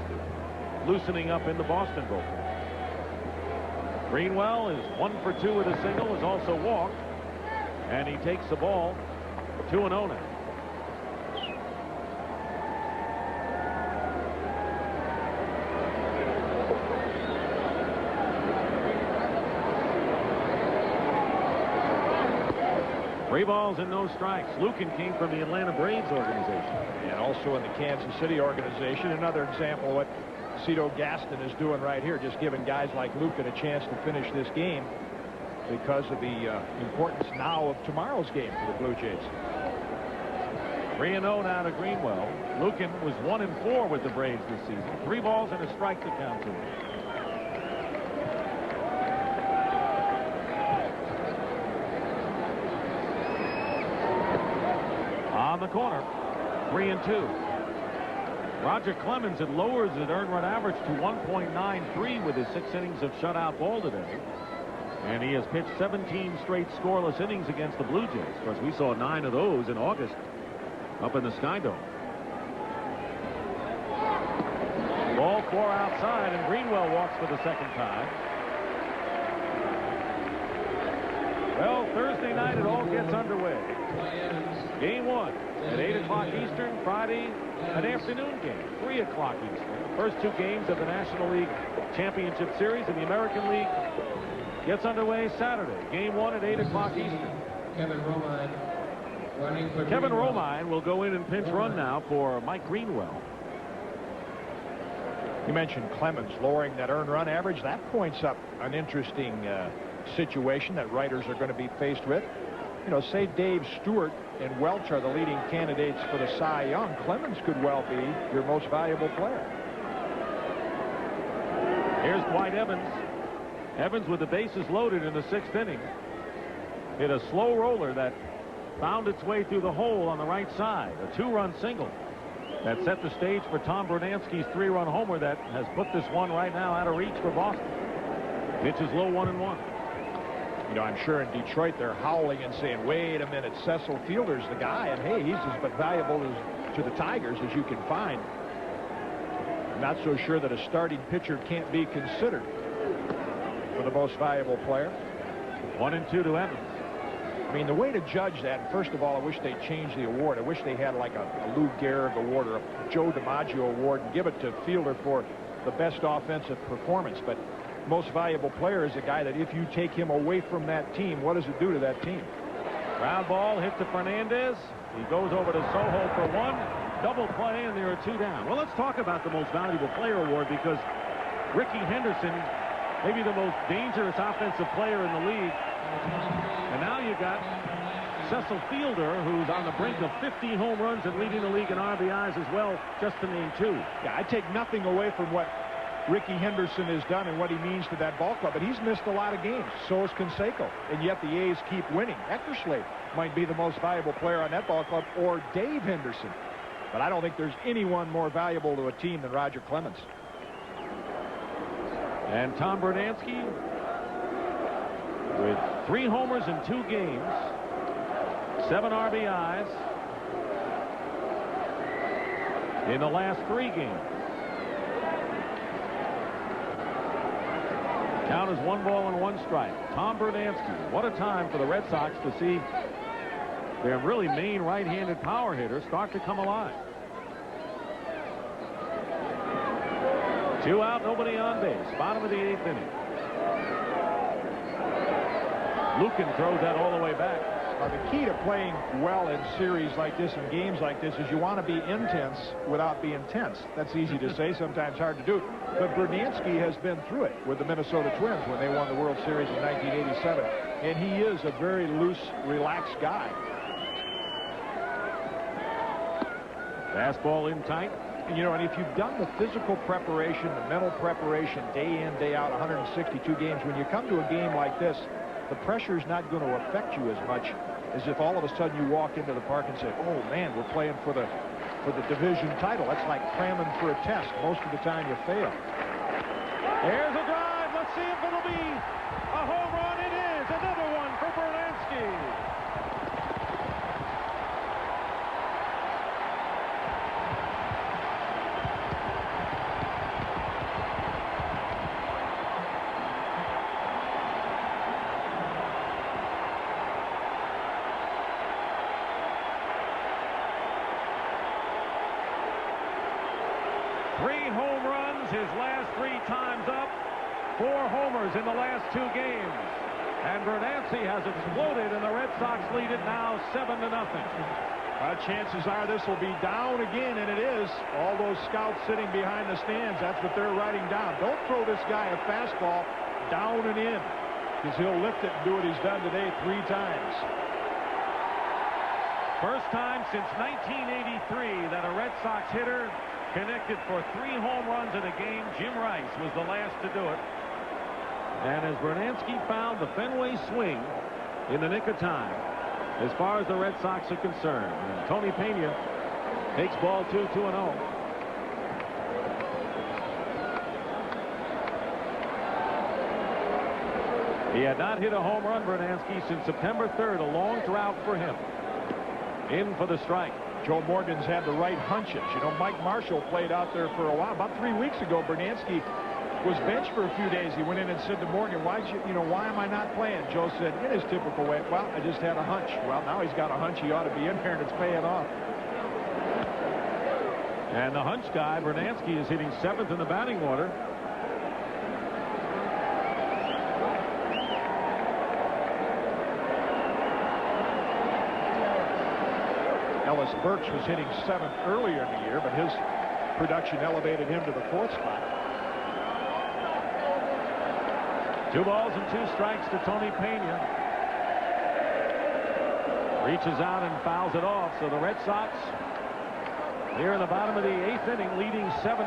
loosening up in the Boston bullpen. Greenwell is 1 for 2 with a single, is also walked. And he takes the ball 2-0 now. Three balls and no strikes. Lucan came from the Atlanta Braves organization. And also in the Kansas City organization. Another example of what Cito Gaston is doing right here, just giving guys like Lucan a chance to finish this game because of the importance now of tomorrow's game for the Blue Jays. 3-0 now to Greenwell. Lucan was 1-4 with the Braves this season. 3 balls and a strike to count to him. On the corner, 3-2. Roger Clemens, it lowers his earned run average to 1.93 with his 6 innings of shutout ball today. And he has pitched 17 straight scoreless innings against the Blue Jays. Of course, we saw 9 of those in August up in the Sky Dome. Ball 4 outside, and Greenwell walks for the second time. Well, Thursday night it all gets underway. Game 1 at 8 o'clock Eastern. Friday, an afternoon game, 3 o'clock Eastern. First 2 games of the National League Championship Series, and the American League gets underway Saturday. Game 1 at 8 o'clock Eastern. Kevin Romine will go in and pinch run now for Mike Greenwell. You mentioned Clemens lowering that earned run average. That points up an interesting situation that writers are going to be faced with. You know, say Dave Stewart and Welch are the leading candidates for the Cy Young. Clemens could well be your most valuable player. Here's Dwight Evans. Evans with the bases loaded in the 6th inning. Hit a slow roller that found its way through the hole on the right side. A 2-run single that set the stage for Tom Brunansky's 3-run homer that has put this one right now out of reach for Boston. Pitch is low, 1-1. You know, I'm sure in Detroit they're howling and saying, wait a minute, Cecil Fielder's the guy, and hey, he's as valuable to the Tigers as you can find. I'm not so sure that a starting pitcher can't be considered for the most valuable player. 1-2 to Evans. I mean, the way to judge that, first of all, I wish they'd change the award. I wish they had like a Lou Gehrig award or a Joe DiMaggio award and give it to Fielder for the best offensive performance. But most valuable player is a guy that if you take him away from that team, what does it do to that team? Ground ball hit to Fernandez. He goes over to Soho for one. Double play, and there are two down. Well, let's talk about the most valuable player award, because Ricky Henderson, maybe the most dangerous offensive player in the league. And now you got Cecil Fielder, who's on the brink of 15 home runs and leading the league in RBIs as well, just to name two. Yeah, I take nothing away from what Ricky Henderson has done and what he means to that ball club, but he's missed a lot of games. So is Canseco, and yet the A's keep winning. Eckersley might be the most valuable player on that ball club, or Dave Henderson. But I don't think there's anyone more valuable to a team than Roger Clemens. And Tom Brunansky with 3 homers in 2 games, 7 RBIs in the last 3 games. Count is 1 ball and 1 strike. Tom Brunansky. What a time for the Red Sox to see their really main right-handed power hitter start to come alive. 2 out, nobody on base. Bottom of the 8th inning. Lukin throws that all the way back. The key to playing well in series like this and games like this is you want to be intense without being tense. That's easy to say, sometimes hard to do. But Brunansky has been through it with the Minnesota Twins when they won the World Series in 1987. And he is a very loose, relaxed guy. Fastball in tight. And, you know, and if you've done the physical preparation, the mental preparation, day in, day out, 162 games, when you come to a game like this, the pressure is not going to affect you as much as if all of a sudden you walk into the park and say, oh, man, we're playing for the division title. That's like cramming for a test. Most of the time you fail. There's a drive. Let's see if it'll be a home run. It is. Another one for Brunansky. His last 3 times up, 4 homers in the last 2 games. And Brunansky has exploded, and the Red Sox lead it now 7-0. Chances are this will be down again, and it is. All those scouts sitting behind the stands, that's what they're writing down. Don't throw this guy a fastball down and in, because he'll lift it and do what he's done today 3 times. First time since 1983 that a Red Sox hitter connected for 3 home runs in a game. Jim Rice was the last to do it. And as Brunansky found the Fenway swing in the nick of time, as far as the Red Sox are concerned. And Tony Pena takes ball 2, 2-0. He had not hit a home run, Brunansky, since September 3rd. A long drought for him. In for the strike. Joe Morgan's had the right hunches. You know, Mike Marshall played out there for a while. About 3 weeks ago, Brunansky was benched for a few days. He went in and said to Morgan, why am I not playing? Joe said, in his typical way, well, I just had a hunch. Well, now he's got a hunch he ought to be in here, and it's paying off. And the hunch guy, Brunansky, is hitting 7th in the batting order. Ellis Burks was hitting 7th earlier in the year, but his production elevated him to the 4th spot. 2 balls and 2 strikes to Tony Pena. Reaches out and fouls it off. So the Red Sox here in the bottom of the 8th inning, leading 7-0.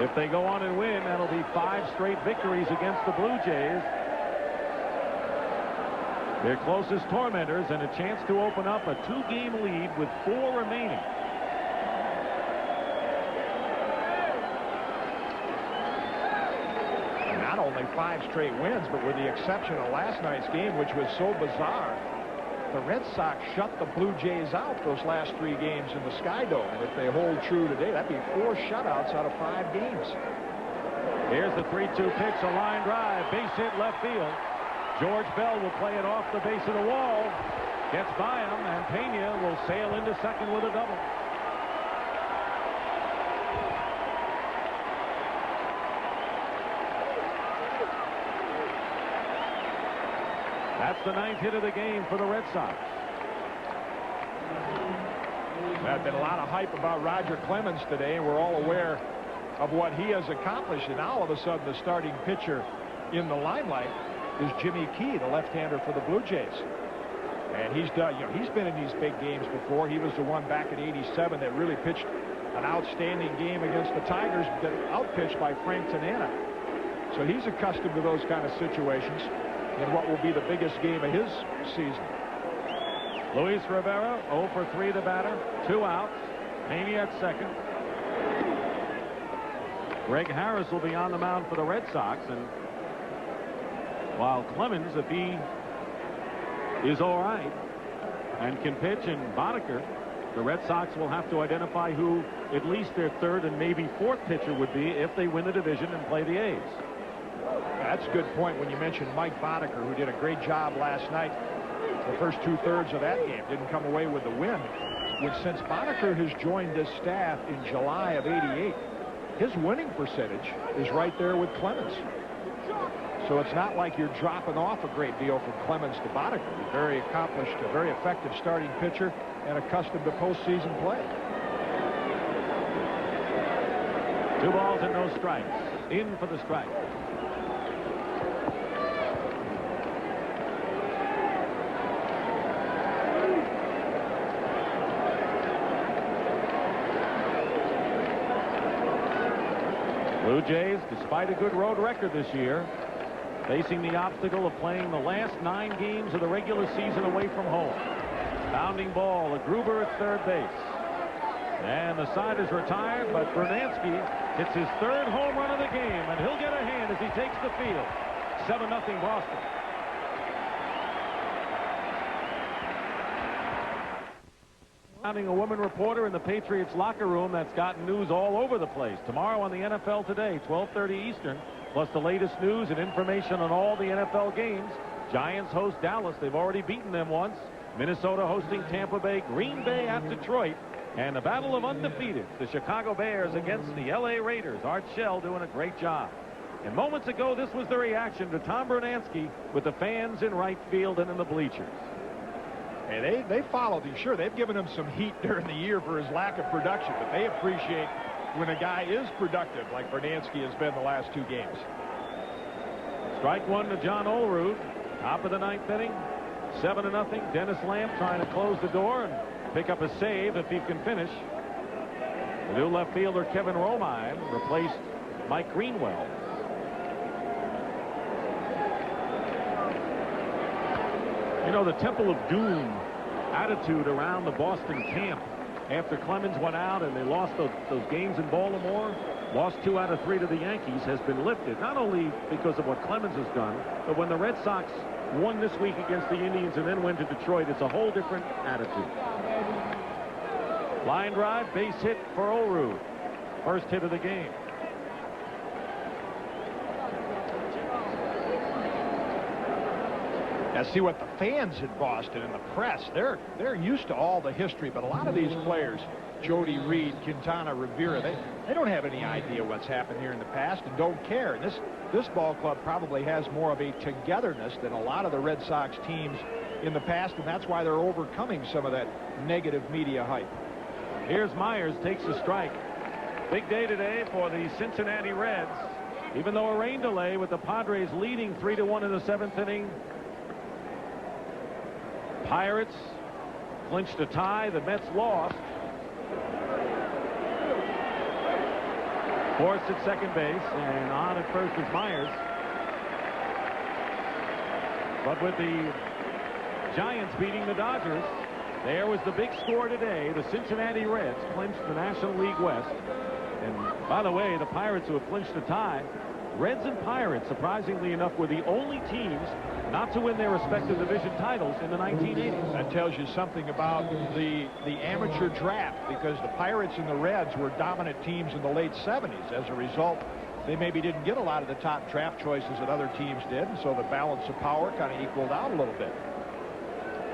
If they go on and win, that'll be 5 straight victories against the Blue Jays. Their closest tormentors, and a chance to open up a 2-game lead with 4 remaining. And not only 5 straight wins, but with the exception of last night's game, which was so bizarre, the Red Sox shut the Blue Jays out those last 3 games in the Sky Dome. And if they hold true today, that'd be 4 shutouts out of 5 games. Here's the 3-2 pitch, a line drive, base hit left field. George Bell will play it off the base of the wall. Gets by him, and Pena will sail into second with a double. That's the 9th hit of the game for the Red Sox. There's been a lot of hype about Roger Clemens today, and we're all aware of what he has accomplished. And now all of a sudden, the starting pitcher in the limelight is Jimmy Key, the left-hander for the Blue Jays. And he's done, he's been in these big games before. He was the one back in '87 that really pitched an outstanding game against the Tigers, that outpitched by Frank Tanana. So he's accustomed to those kind of situations in what will be the biggest game of his season. Luis Rivera 0 for 3 the batter, 2 outs. Haney at second. Greg Harris will be on the mound for the Red Sox, and while Clemens, if he is all right and can pitch, and Boddicker, the Red Sox will have to identify who at least their third and maybe fourth pitcher would be if they win the division and play the A's. That's a good point when you mentioned Mike Boddicker, who did a great job last night. The first 2/3 of that game didn't come away with the win. Since Boddicker has joined this staff in July of '88, his winning percentage is right there with Clemens. So it's not like you're dropping off a great deal from Clemens to Boddicker. He's very accomplished, a very effective starting pitcher, and accustomed to postseason play. 2 balls and no strikes. In for the strike. Blue Jays, despite a good road record this year, facing the obstacle of playing the last 9 games of the regular season away from home. Bounding ball, a Gruber at third base. And the side is retired, but Brunansky hits his 3rd home run of the game, and he'll get a hand as he takes the field. 7-0 Boston. A woman reporter in the Patriots locker room that's gotten news all over the place. Tomorrow on the NFL Today, 12:30 Eastern, plus the latest news and information on all the NFL games. Giants host Dallas. They've already beaten them once. Minnesota hosting Tampa Bay. Green Bay at Detroit. And the battle of undefeated, the Chicago Bears against the L.A. Raiders. Art Shell doing a great job. And moments ago, this was the reaction to Tom Brunansky with the fans in right field and in the bleachers. And they followed him. Sure, they've given him some heat during the year for his lack of production, but they appreciate when a guy is productive like Brunansky has been the last 2 games. Strike 1 to John Olerud. Top of the 9th inning. 7-0. Dennis Lamb trying to close the door and pick up a save if he can finish. The new left fielder Kevin Romine replaced Mike Greenwell. You know, the Temple of Doom attitude around the Boston camp after Clemens went out and they lost those games in Baltimore, lost 2 out of 3 to the Yankees, has been lifted, not only because of what Clemens has done, but when the Red Sox won this week against the Indians and then went to Detroit, it's a whole different attitude. Line drive, base hit for Olerud. First hit of the game. Now see what the fans in Boston and the press, they're used to all the history, but a lot of these players, Jody Reed, Quintana, Rivera, they don't have any idea what's happened here in the past and don't care. And this ball club probably has more of a togetherness than a lot of the Red Sox teams in the past, and that's why they're overcoming some of that negative media hype. Here's Myers, takes a strike. Big day today for the Cincinnati Reds. Even though a rain delay with the Padres leading 3-1 in the 7th inning. Pirates clinched a tie. The Mets lost. Forrest at second base, and on at first is Myers. But with the Giants beating the Dodgers, there was the big score today. The Cincinnati Reds clinched the National League West. And by the way, the Pirates, who have clinched the tie, Reds and Pirates, surprisingly enough, were the only teams not to win their respective division titles in the 1980s. That tells you something about the amateur draft, because the Pirates and the Reds were dominant teams in the late 70s. As a result, they maybe didn't get a lot of the top draft choices that other teams did, and so the balance of power kind of equaled out a little bit.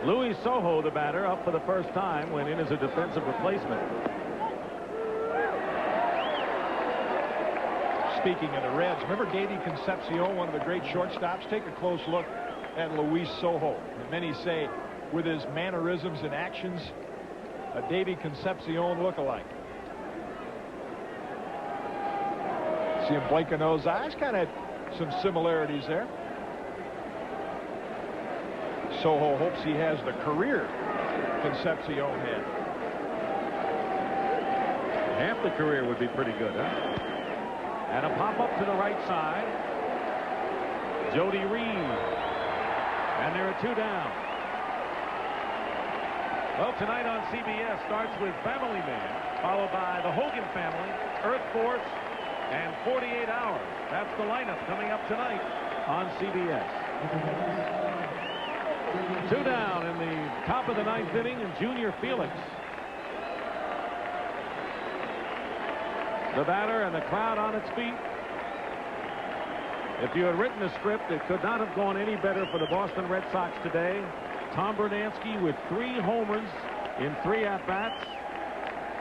Louis Soho, the batter, up for the first time, went in as a defensive replacement. Speaking of the Reds, remember Davey Concepcion, one of the great shortstops? Take a close look at Luis Soho. And many say, with his mannerisms and actions, a Davey Concepcion look-alike. See him blinking those eyes, kind of some similarities there. Soho hopes he has the career Concepcion had. Half the career would be pretty good, huh? And a pop-up to the right side. Jody Reed. And there are 2 down. Well, tonight on CBS starts with Family Man, followed by the Hogan Family, Earth Force, and 48 Hours. That's the lineup coming up tonight on CBS. 2 down in the top of the 9th inning, and Junior Felix, the batter, and the crowd on its feet. If you had written a script, it could not have gone any better for the Boston Red Sox today. Tom Brunansky with 3 homers in 3 at-bats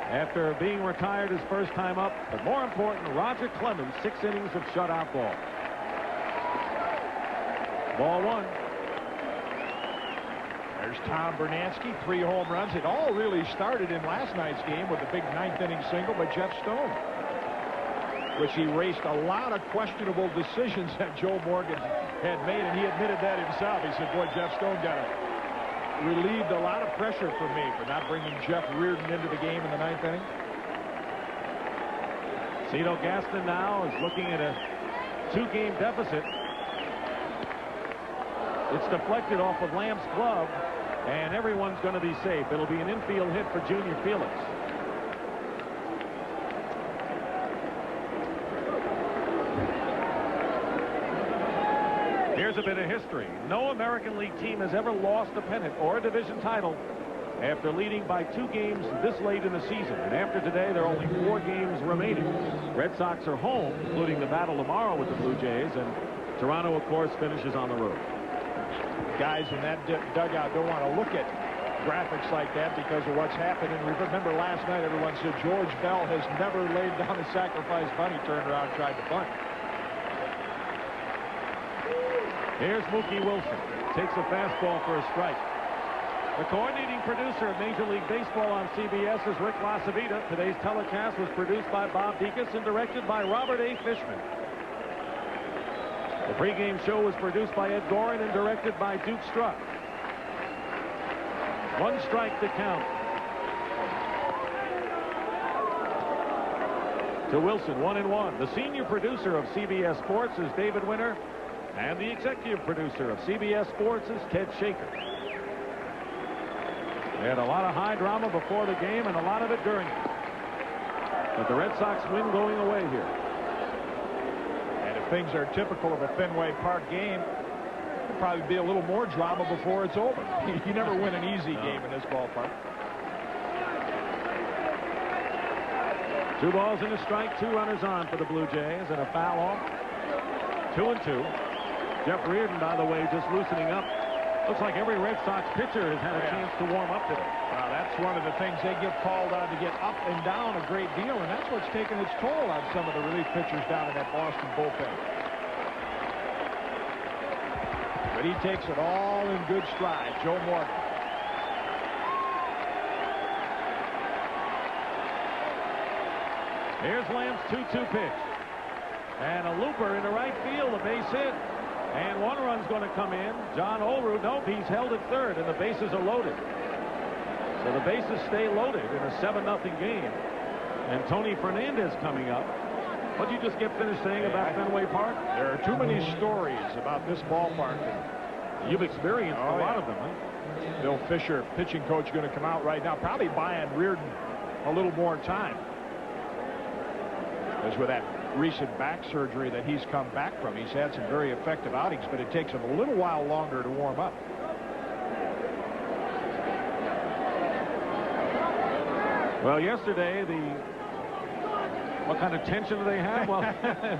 after being retired his first time up. But more important, Roger Clemens, 6 innings of shutout ball. Ball 1. There's Tom Brunansky, 3 home runs. It all really started in last night's game with a big 9th inning single by Jeff Stone, which erased a lot of questionable decisions that Joe Morgan had made, and he admitted that himself. He said, boy, Jeff Stone relieved a lot of pressure from me for not bringing Jeff Reardon into the game in the 9th inning. Cito Gaston now is looking at a 2-game deficit. It's deflected off of Lamb's glove, and everyone's going to be safe. It'll be an infield hit for Junior Felix. Here's a bit of history. No American League team has ever lost a pennant or a division title after leading by 2 games this late in the season. And after today, there are only 4 games remaining. Red Sox are home, including the battle tomorrow with the Blue Jays, and Toronto, of course, finishes on the road. Guys in that dugout don't want to look at graphics like that because of what's happened. And remember last night, everyone said George Bell has never laid down a sacrifice bunt. He turned around and tried to bunt. Here's Mookie Wilson. Takes a fastball for a strike. The coordinating producer of Major League Baseball on CBS is Rick Lasavita. Today's telecast was produced by Bob Dekas and directed by Robert A. Fishman. The pregame show was produced by Ed Gorin and directed by Duke Struck. 1 strike to count. To Wilson, 1-1. The senior producer of CBS Sports is David Winter, and the executive producer of CBS Sports is Ted Shaker. They had a lot of high drama before the game and a lot of it during it. But the Red Sox win going away here. And if things are typical of a Fenway Park game, there'll probably be a little more drama before it's over. You never win an easy game in this ballpark. 2 balls and a strike, 2 runners on for the Blue Jays, and a foul off. 2-2. Jeff Reardon, by the way, just loosening up. Looks like every Red Sox pitcher has had a chance to warm up today. Well, that's one of the things they get called on to get up and down a great deal, and that's what's taken its toll on some of the relief pitchers down in that Boston bullpen. But he takes it all in good stride, Joe Morgan. Here's Lamb's 2-2 pitch. And a looper into right field, a base hit. And 1 run's going to come in. John Olerud, nope, he's held at third, and the bases are loaded. So the bases stay loaded in a 7-0 game. And Tony Fernandez coming up. What did you just get finished saying about Fenway Park? There are too many stories about this ballpark. You've experienced a lot of them, huh? Bill Fisher, pitching coach, going to come out right now, probably buying Reardon a little more time. As with that recent back surgery that he's come back from, he's had some very effective outings, but it takes him a little while longer to warm up. Well, yesterday the What kind of tension do they have? Well,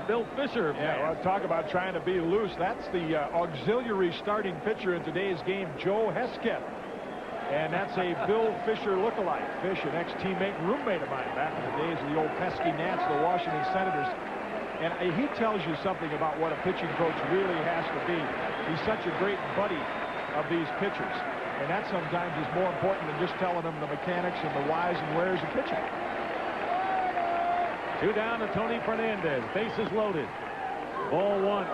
Bill Fisher. Yeah, well, talk about trying to be loose. That's the auxiliary starting pitcher in today's game, Joe Hesketh. And that's a Bill Fisher lookalike. Fish, an ex-teammate and roommate of mine back in the days of the old pesky Nats, the Washington Senators. And he tells you something about what a pitching coach really has to be. He's such a great buddy of these pitchers. And that sometimes is more important than just telling them the mechanics and the whys and wheres of pitching. 2 down to Tony Fernandez. Bases loaded. Ball 1.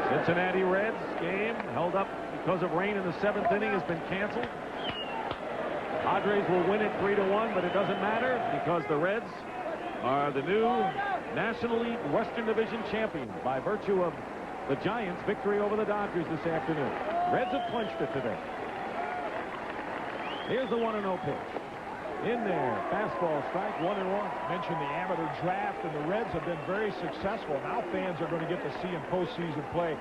Cincinnati Reds game held up because of rain in the 7th inning has been canceled. Padres will win it 3-1, but it doesn't matter because the Reds are the new National League Western Division champions by virtue of the Giants' victory over the Dodgers this afternoon. Reds have clinched it today. Here's the 1-0 pitch. In there, fastball strike, 1-1. Mentioned the amateur draft, and the Reds have been very successful. Now fans are going to get to see in postseason play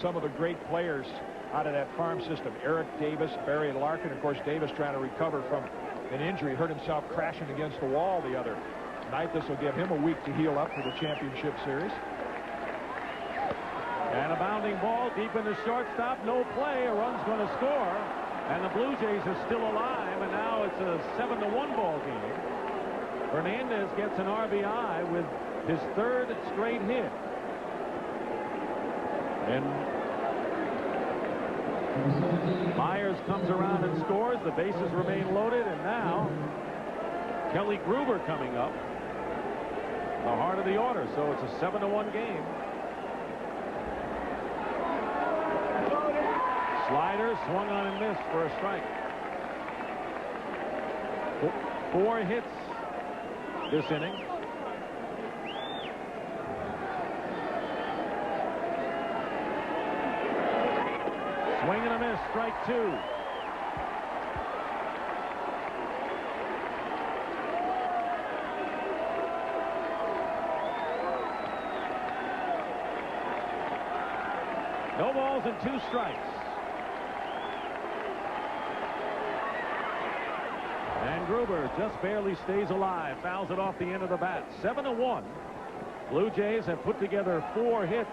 some of the great players out of that farm system. Eric Davis, Barry Larkin. Of course, Davis trying to recover from an injury. Hurt himself crashing against the wall the other night. This will give him a week to heal up for the championship series. And a bounding ball deep in the shortstop. No play. A run's going to score. And the Blue Jays are still alive. And now it's a 7-1 ball game. Fernandez gets an RBI with his 3rd straight hit. And Myers comes around and scores. The bases remain loaded. And now Kelly Gruber coming up. The heart of the order. So it's a 7-1 game. Slider swung on and missed for a strike. 4 hits this inning. Swing and a miss, strike 2. No balls and 2 strikes. And Gruber just barely stays alive. Fouls it off the end of the bat. 7-1. Blue Jays have put together 4 hits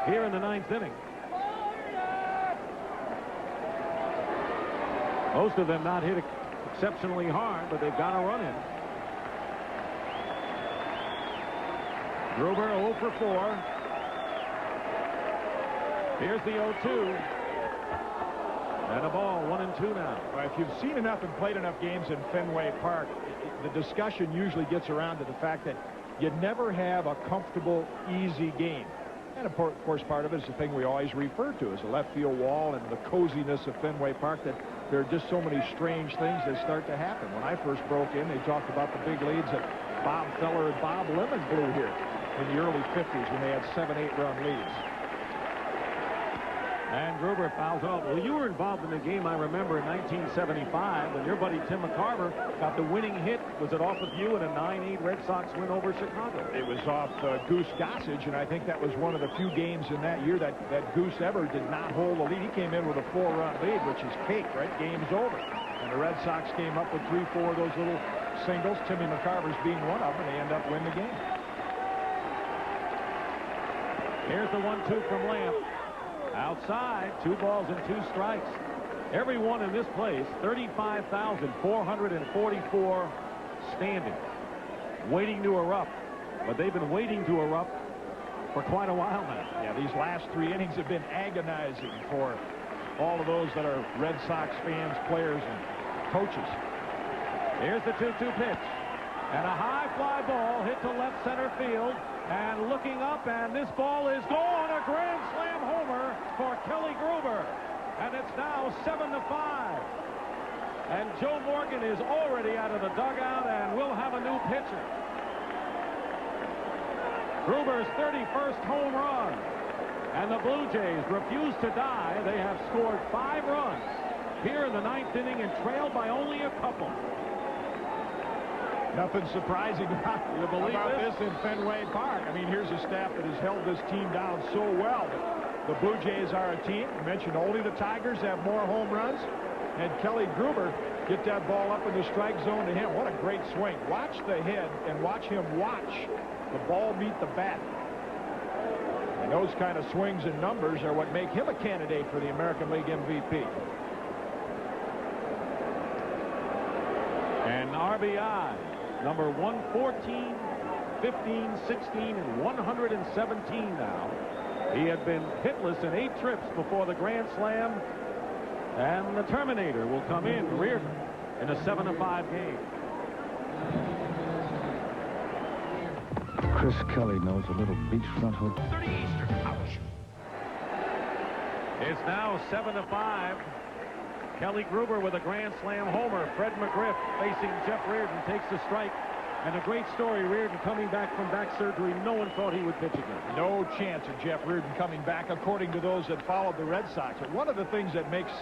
here in the 9th inning. Most of them not hit exceptionally hard, but they've got a run in. Gruber 0 for 4. Here's the 0-2. And a ball, 1-2 now. Well, if you've seen enough and played enough games in Fenway Park, the discussion usually gets around to the fact that you never have a comfortable, easy game. And of course, part of it is the thing we always refer to as the left field wall and the coziness of Fenway Park, that there are just so many strange things that start to happen. When I first broke in, they talked about the big leads that Bob Feller and Bob Lemon blew here in the early 50s when they had 7-8 run leads. And Gruber fouls off. Well, you were involved in the game, I remember, in 1975 when your buddy Tim McCarver got the winning hit. Was it off of you in a 9-8 Red Sox win over Chicago? It was off Goose Gossage, and I think that was one of the few games in that year that Goose ever did not hold the lead. He came in with a 4-run lead, which is cake, right? Game's over. And the Red Sox came up with 3-4 of those little singles, Timmy McCarver's being one of them, and they end up winning the game. Here's the 1-2 from Lamp. Outside, 2 balls and 2 strikes. Everyone in this place, 35,444 standing, waiting to erupt. But they've been waiting to erupt for quite a while now. Yeah, these last 3 innings have been agonizing for all of those that are Red Sox fans, players, and coaches. Here's the 2-2 pitch. And a high fly ball hit to left center field. And looking up, and this ball is gone. A grand slam homer for Kelly Gruber. And it's now 7-5. And Joe Morgan is already out of the dugout, and we'll have a new pitcher. Gruber's 31st home run. And the Blue Jays refuse to die. They have scored 5 runs here in the 9th inning and trailed by only a couple. Nothing surprising about this in Fenway Park. I mean, here's a staff that has held this team down so well. But The Blue Jays are a team. I mentioned only the Tigers have more home runs. And Kelly Gruber get that ball up in the strike zone to him. What a great swing. Watch the head and watch him watch the ball meet the bat. And those kind of swings and numbers are what make him a candidate for the American League MVP. And RBI, number 114, 15, 16, and 117 now. He had been hitless in 8 trips before the Grand Slam. And the Terminator will come in, Reardon, in a 7-5 game. Chris Kelly knows a little beachfront hook. 30 Eastern. Ouch. It's now 7-5. Kelly Gruber with a Grand Slam homer. Fred McGriff facing Jeff Reardon takes the strike. And a great story, Reardon coming back from back surgery. No one thought he would pitch again. No chance of Jeff Reardon coming back, according to those that followed the Red Sox. But one of the things that makes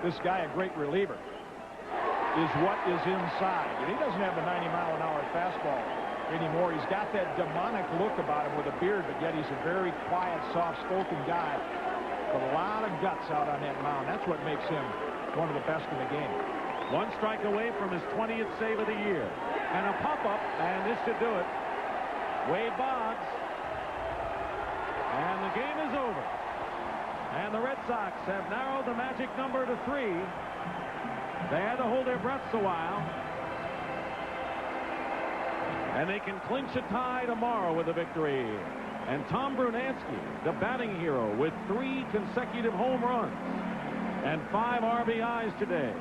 this guy a great reliever is what is inside. And he doesn't have the 90-mile-an-hour fastball anymore. He's got that demonic look about him with a beard, but yet he's a very quiet, soft-spoken guy with a lot of guts out on that mound. That's what makes him one of the best in the game. 1 strike away from his 20th save of the year. And a pop-up, and this should do it. Wade Boggs. And the game is over. And the Red Sox have narrowed the magic number to 3. They had to hold their breaths a while. And they can clinch a tie tomorrow with a victory. And Tom Brunansky, the batting hero, with 3 consecutive home runs and 5 RBIs today.